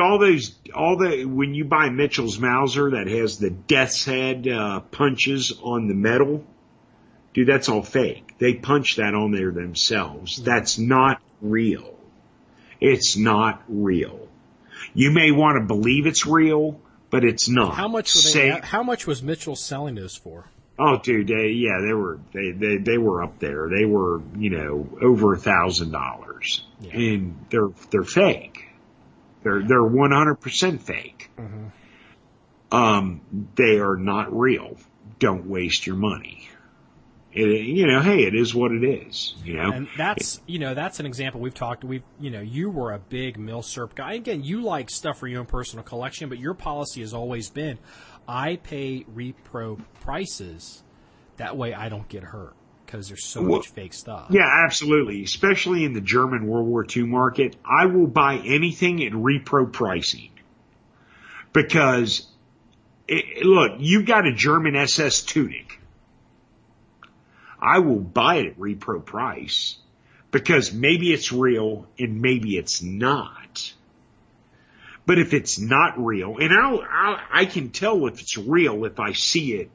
Speaker 2: when you buy Mitchell's Mauser that has the death's head punches on the metal, dude, that's all fake. They punch that on there themselves. That's not real. It's not real. You may want to believe it's real, but it's not.
Speaker 3: How much was Mitchell selling those for?
Speaker 2: Oh, dude, they were up there. They were, over $1,000, and they're fake. They're 100% fake.
Speaker 3: Mm-hmm.
Speaker 2: They are not real. Don't waste your money. Hey, it is what it is.
Speaker 3: And that's an example we've talked. You were a big Milsurp guy. Again, you like stuff for your own personal collection, but your policy has always been, I pay repro prices. That way I don't get hurt. because there's so much fake stuff.
Speaker 2: Yeah, absolutely. Especially in the German World War II market. I will buy anything at repro pricing. Because, look, you got a German SS tunic. I will buy it at repro price. Because maybe it's real and maybe it's not. But if it's not real, and I can tell if it's real if I see it,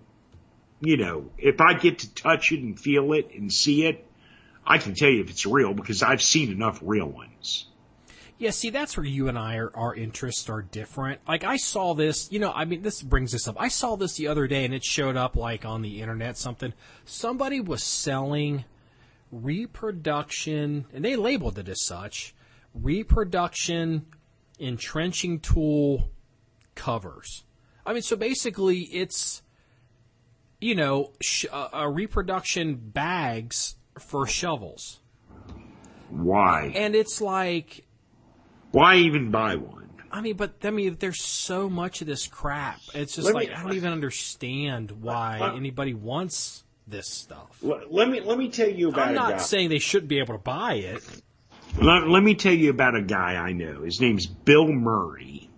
Speaker 2: you know, if I get to touch it and feel it and see it, I can tell you if it's real because I've seen enough real ones.
Speaker 3: Yeah, see, that's where you and I our interests are different. Like, I saw this, you know, I mean, this brings this up. I saw this the other day and it showed up like on the internet something. Somebody was selling reproduction, and they labeled it as such, reproduction entrenching tool covers. I mean, so basically it's, you know, reproduction bags for shovels.
Speaker 2: Why?
Speaker 3: And it's like,
Speaker 2: why even buy one?
Speaker 3: I mean, there's so much of this crap. It's just I don't even understand why anybody wants this stuff.
Speaker 2: Let me tell you about.
Speaker 3: I'm not saying they shouldn't be able to buy it.
Speaker 2: Let me tell you about a guy I know. His name's Bill Murray.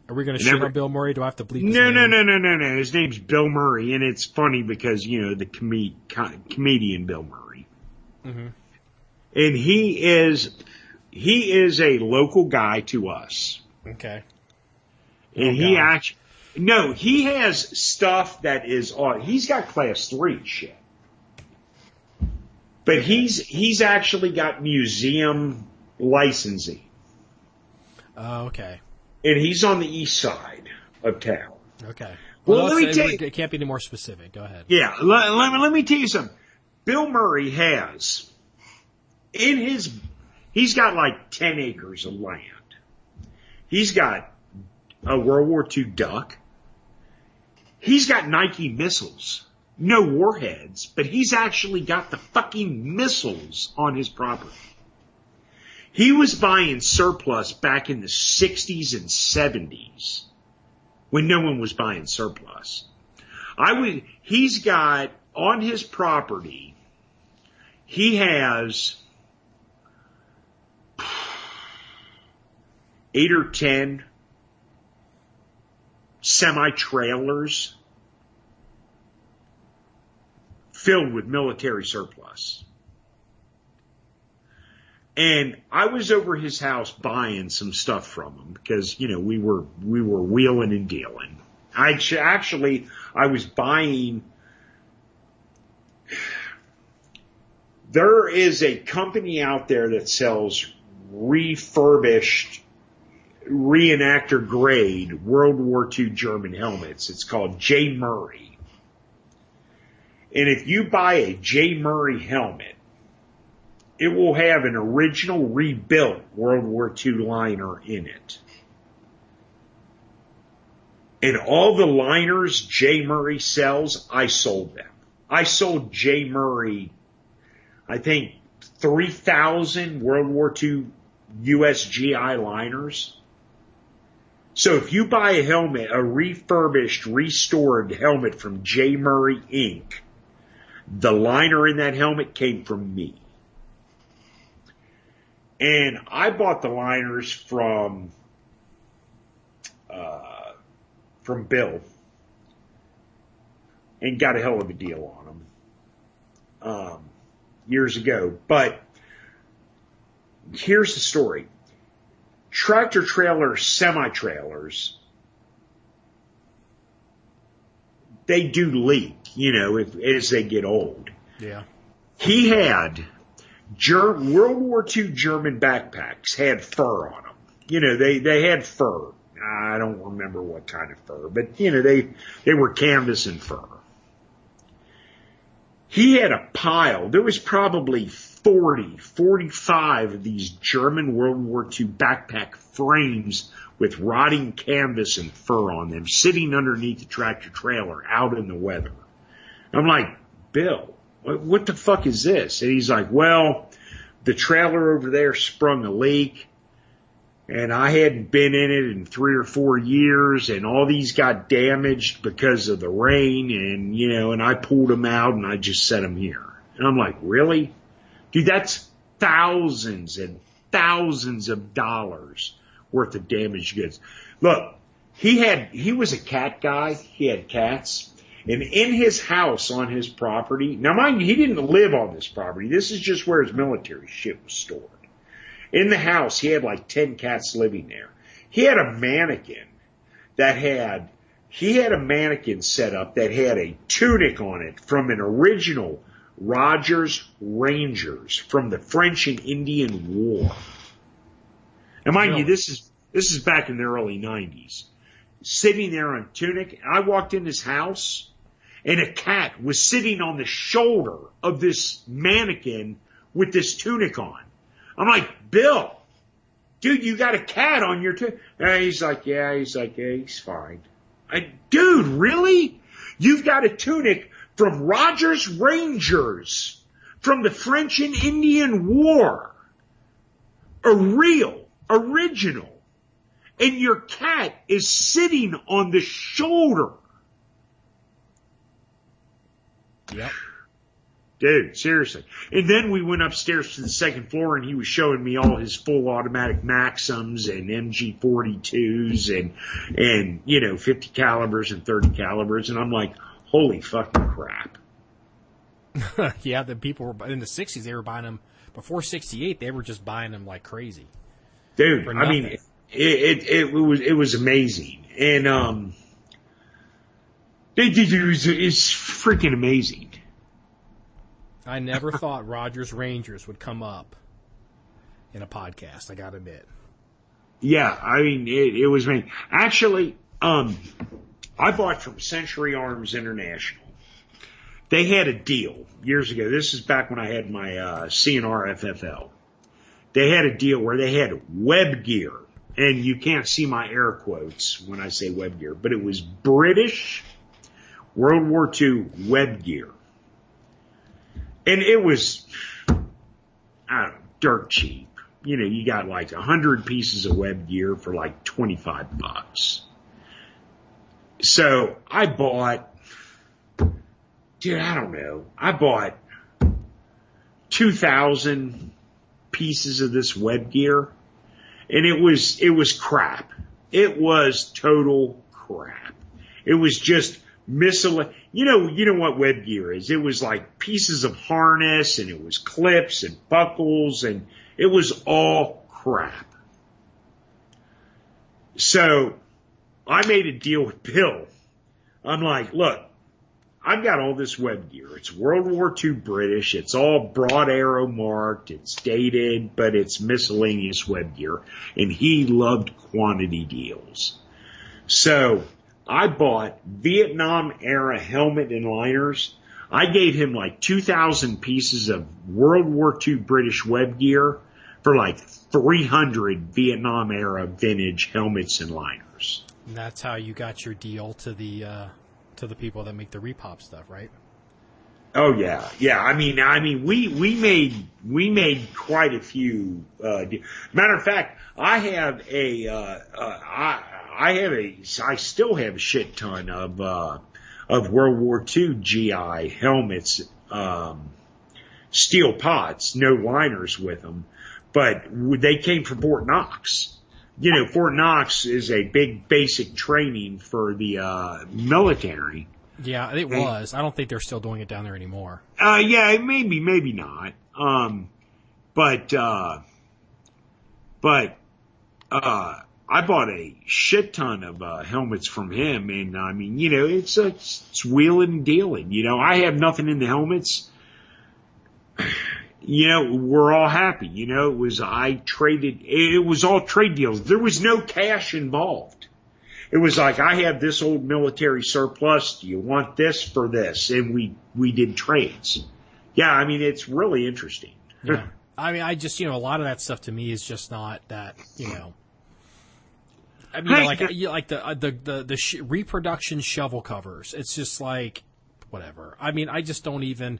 Speaker 3: Are we going to shit on Bill Murray? Do I have to bleep his
Speaker 2: name?
Speaker 3: No.
Speaker 2: His name's Bill Murray, and it's funny because, you know, the comedian Bill Murray. Mm-hmm. And he is a local guy to us.
Speaker 3: Okay.
Speaker 2: And he has stuff that is on. He's got class 3 shit. But he's actually got museum licensing.
Speaker 3: Oh, okay.
Speaker 2: And he's on the east side of town.
Speaker 3: Okay.
Speaker 2: Well, let me tell you.
Speaker 3: It can't be any more specific. Go ahead.
Speaker 2: Yeah, let me tell you something. Bill Murray has, he's got like 10 acres of land. He's got a World War II duck. He's got Nike missiles. No warheads, but he's actually got the fucking missiles on his property. He was buying surplus back in the 60s and 70s when no one was buying surplus. He's got on his property, he has 8 or 10 semi-trailers filled with military surplus. And I was over his house buying some stuff from him because, you know, we were wheeling and dealing. I was buying. There is a company out there that sells refurbished, reenactor grade World War II German helmets. It's called J. Murray. And if you buy a J. Murray helmet, it will have an original rebuilt World War II liner in it. And all the liners J. Murray sells, I sold them. I sold J. Murray, I think, 3,000 World War II USGI liners. So if you buy a helmet, a refurbished, restored helmet from J. Murray Inc., the liner in that helmet came from me. And I bought the liners from Bill and got a hell of a deal on them years ago. But here's the story. Tractor trailer semi-trailers, they do leak, you know, as they get old.
Speaker 3: Yeah.
Speaker 2: He had World War II German backpacks had fur on them. You know, they had fur. I don't remember what kind of fur, but, you know, they were canvas and fur. He had a pile. There was probably 45 of these German World War II backpack frames with rotting canvas and fur on them sitting underneath the tractor trailer out in the weather. I'm like, Bill, what the fuck is this? And he's like, well, the trailer over there sprung a leak And I hadn't been in it in 3 or 4 years, and all these got damaged because of the rain, and, and I pulled them out and I just set them here. And I'm like, really? Dude, that's thousands and thousands of dollars worth of damaged goods. Look, he was a cat guy. He had cats. And in his house on his property, now mind you, he didn't live on this property. This is just where his military shit was stored. In the house, he had like 10 cats living there. He had a mannequin set up that had a tunic on it from an original Rogers Rangers from the French and Indian War. Now mind you, this is back in the early 90s. Sitting there on tunic, I walked in his house, and a cat was sitting on the shoulder of this mannequin with this tunic on. I'm like, Bill, dude, you got a cat on your tunic. He's like, yeah, he's fine. Dude, really? You've got a tunic from Rogers Rangers from the French and Indian War. Original. And your cat is sitting on the shoulder.
Speaker 3: Yep.
Speaker 2: Dude, seriously. And then we went upstairs to the second floor, and he was showing me all his full automatic Maxims and MG42s and 50 calibers and 30 calibers. And I'm like, holy fucking crap.
Speaker 3: Yeah, the people were in the 60s, they were buying them. Before 68, they were just buying them like crazy.
Speaker 2: Dude, I mean, it was amazing. And, it's freaking amazing.
Speaker 3: I never thought Rogers Rangers would come up in a podcast, I gotta admit.
Speaker 2: Yeah, I mean, it was me. Actually, I bought from Century Arms International. They had a deal years ago. This is back when I had my CNR FFL. They had a deal where they had web gear. And you can't see my air quotes when I say web gear, but it was British World War II web gear. And it was, dirt cheap. You got like 100 pieces of web gear for like $25. So I bought, I bought 2,000 pieces of this web gear. And it was crap. It was total crap. It was just miscellaneous. You know what web gear is. It was like pieces of harness, and it was clips and buckles, and it was all crap. So I made a deal with Bill. I'm like, look, I've got all this web gear. It's World War II British. It's all broad arrow marked. It's dated, but it's miscellaneous web gear. And he loved quantity deals. So I bought Vietnam-era helmet and liners. I gave him like 2,000 pieces of World War II British web gear for like 300 Vietnam-era vintage helmets and liners.
Speaker 3: And that's how you got your deal to the people that make the repop stuff, right?
Speaker 2: Oh yeah, yeah. I mean, we made quite a few. Matter of fact, I still have a shit ton of World War II GI helmets, steel pots, no liners with them, but they came from Fort Knox. Fort Knox is a big basic training for the military.
Speaker 3: Yeah, it was. I don't think they're still doing it down there anymore.
Speaker 2: Yeah, maybe not. But I bought a shit ton of helmets from him, and I mean, it's wheeling and dealing. I have nothing in the helmets. We're all happy. It was all trade deals. There was no cash involved. It was like, I have this old military surplus. Do you want this for this? And we did trades. Yeah, I mean, it's really interesting.
Speaker 3: Yeah. I mean, I just, a lot of that stuff to me is just not that, I mean, like the reproduction shovel covers. It's just like, whatever. I mean, I just don't even.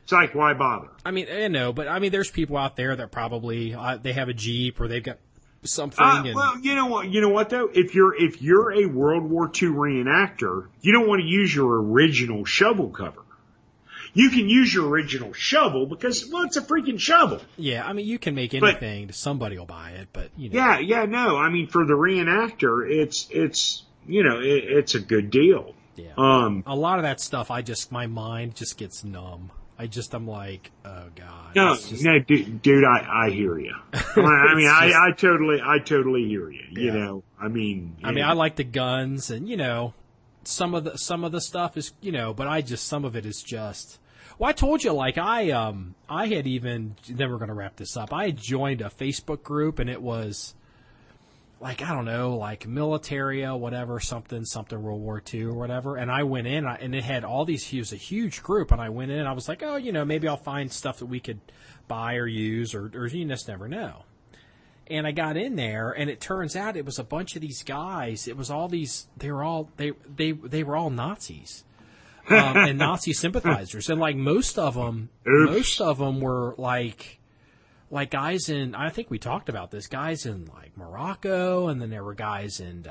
Speaker 2: It's like, why bother?
Speaker 3: I mean, I know, but I mean, there's people out there that probably they have a Jeep or they've got something.
Speaker 2: Well, you know what? You know what though? If you're a World War II reenactor, you don't want to use your original shovel cover. You can use your original shovel because, well, it's a freaking shovel.
Speaker 3: Yeah, I mean, you can make anything. Somebody will buy it, but, you know.
Speaker 2: No. I mean, for the reenactor, it's a good deal.
Speaker 3: Yeah. A lot of that stuff, my mind just gets numb. I'm like, oh God.
Speaker 2: No, dude, I hear you. I mean, I totally hear you. Yeah. You know, I mean,
Speaker 3: I like the guns and, you know, some of the stuff is, you know, but some of it is just. Well, I told you, like, I had even, then we're going to wrap this up. I had joined a Facebook group, and it was, like, I don't know, like, military, whatever, something, World War II or whatever. And I went in, and it had all these, it was a huge group, and I went in, and I was like, oh, you know, maybe I'll find stuff that we could buy or use, or you just never know. And I got in there, and it turns out it was a bunch of these guys. It was all these, they were all Nazis. And Nazi sympathizers, and like most of them were like guys in. I think we talked about this. Guys in like Morocco, and then there were guys in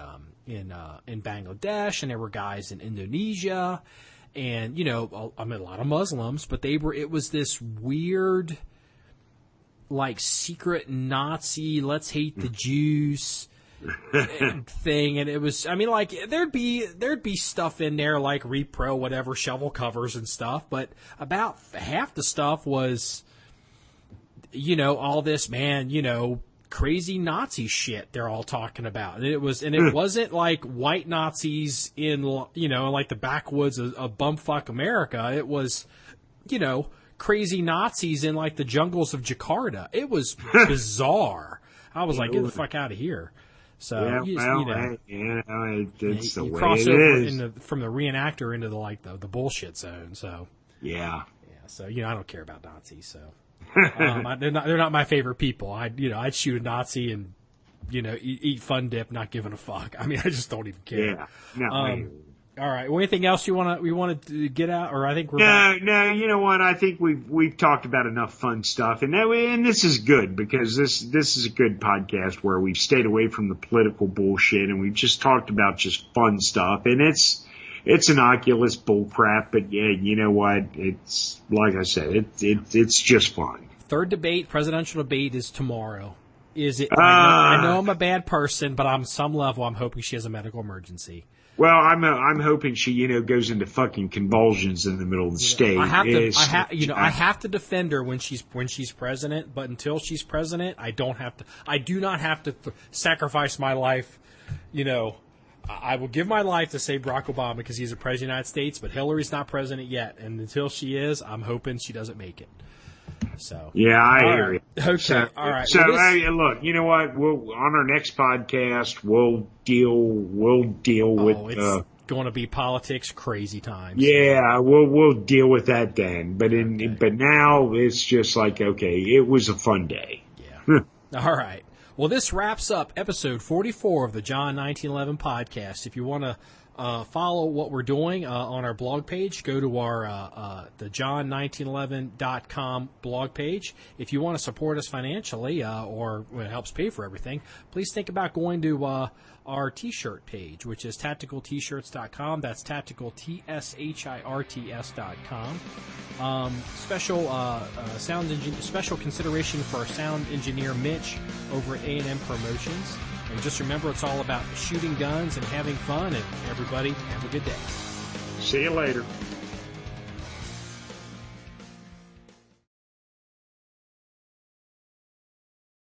Speaker 3: Bangladesh, and there were guys in Indonesia, and you know, a lot of Muslims. But it was this weird, like secret Nazi. Let's hate the Jews. Thing, and it was, I mean, like there'd be stuff in there like repro, whatever, shovel covers and stuff, but about half the stuff was, you know, all this, man, you know, crazy Nazi shit they're all talking about, and it wasn't like white Nazis in, you know, like the backwoods of bumfuck America. It was, you know, crazy Nazis in like the jungles of Jakarta. It was bizarre. I was like, get the fuck out of here. So
Speaker 2: it's the way
Speaker 3: cross
Speaker 2: it
Speaker 3: over
Speaker 2: is.
Speaker 3: from the reenactor into the bullshit zone. So
Speaker 2: yeah.
Speaker 3: So you know, I don't care about Nazis. So they're not my favorite people. I'd shoot a Nazi and, you know, eat Fun Dip, not giving a fuck. I mean, I just don't even care.
Speaker 2: Yeah. No.
Speaker 3: All right. Well, anything else we want to get out, or I think we're
Speaker 2: no. You know what? I think we've talked about enough fun stuff, and this is good because this is a good podcast where we've stayed away from the political bullshit and we've just talked about just fun stuff, and it's innocuous bullcrap, but yeah, you know what? It's like I said, it's just fun.
Speaker 3: Third debate, presidential debate, is tomorrow. Is it? I know I'm a bad person, but on some level, I'm hoping she has a medical emergency.
Speaker 2: Well, I'm hoping she, you know, goes into fucking convulsions in the middle of the stage.
Speaker 3: I have to defend her when she's president, but until she's president, I do not have to sacrifice my life. You know, I will give my life to save Barack Obama because he's the president of the United States, but Hillary's not president yet, and until she is, I'm hoping she doesn't make it. So
Speaker 2: yeah, I hear you.
Speaker 3: Okay, all right.
Speaker 2: So hey, look, you know what? We'll on our next podcast we'll deal with.
Speaker 3: It's going to be politics crazy times.
Speaker 2: Yeah, we'll deal with that then. But but now it's just like, okay, it was a fun day.
Speaker 3: Yeah. All right. Well, this wraps up episode 44 of the John 1911 Podcast. If you want to follow what we're doing on our blog page, go to our the John1911.com blog page. If you want to support us financially or it helps pay for everything, please think about going to our T-shirt page, which is tacticaltshirts.com. That's tacticaltshirts.com. Special consideration for our sound engineer Mitch over at A&M Promotions. And just remember, it's all about shooting guns and having fun. And everybody, have a good day.
Speaker 2: See you later.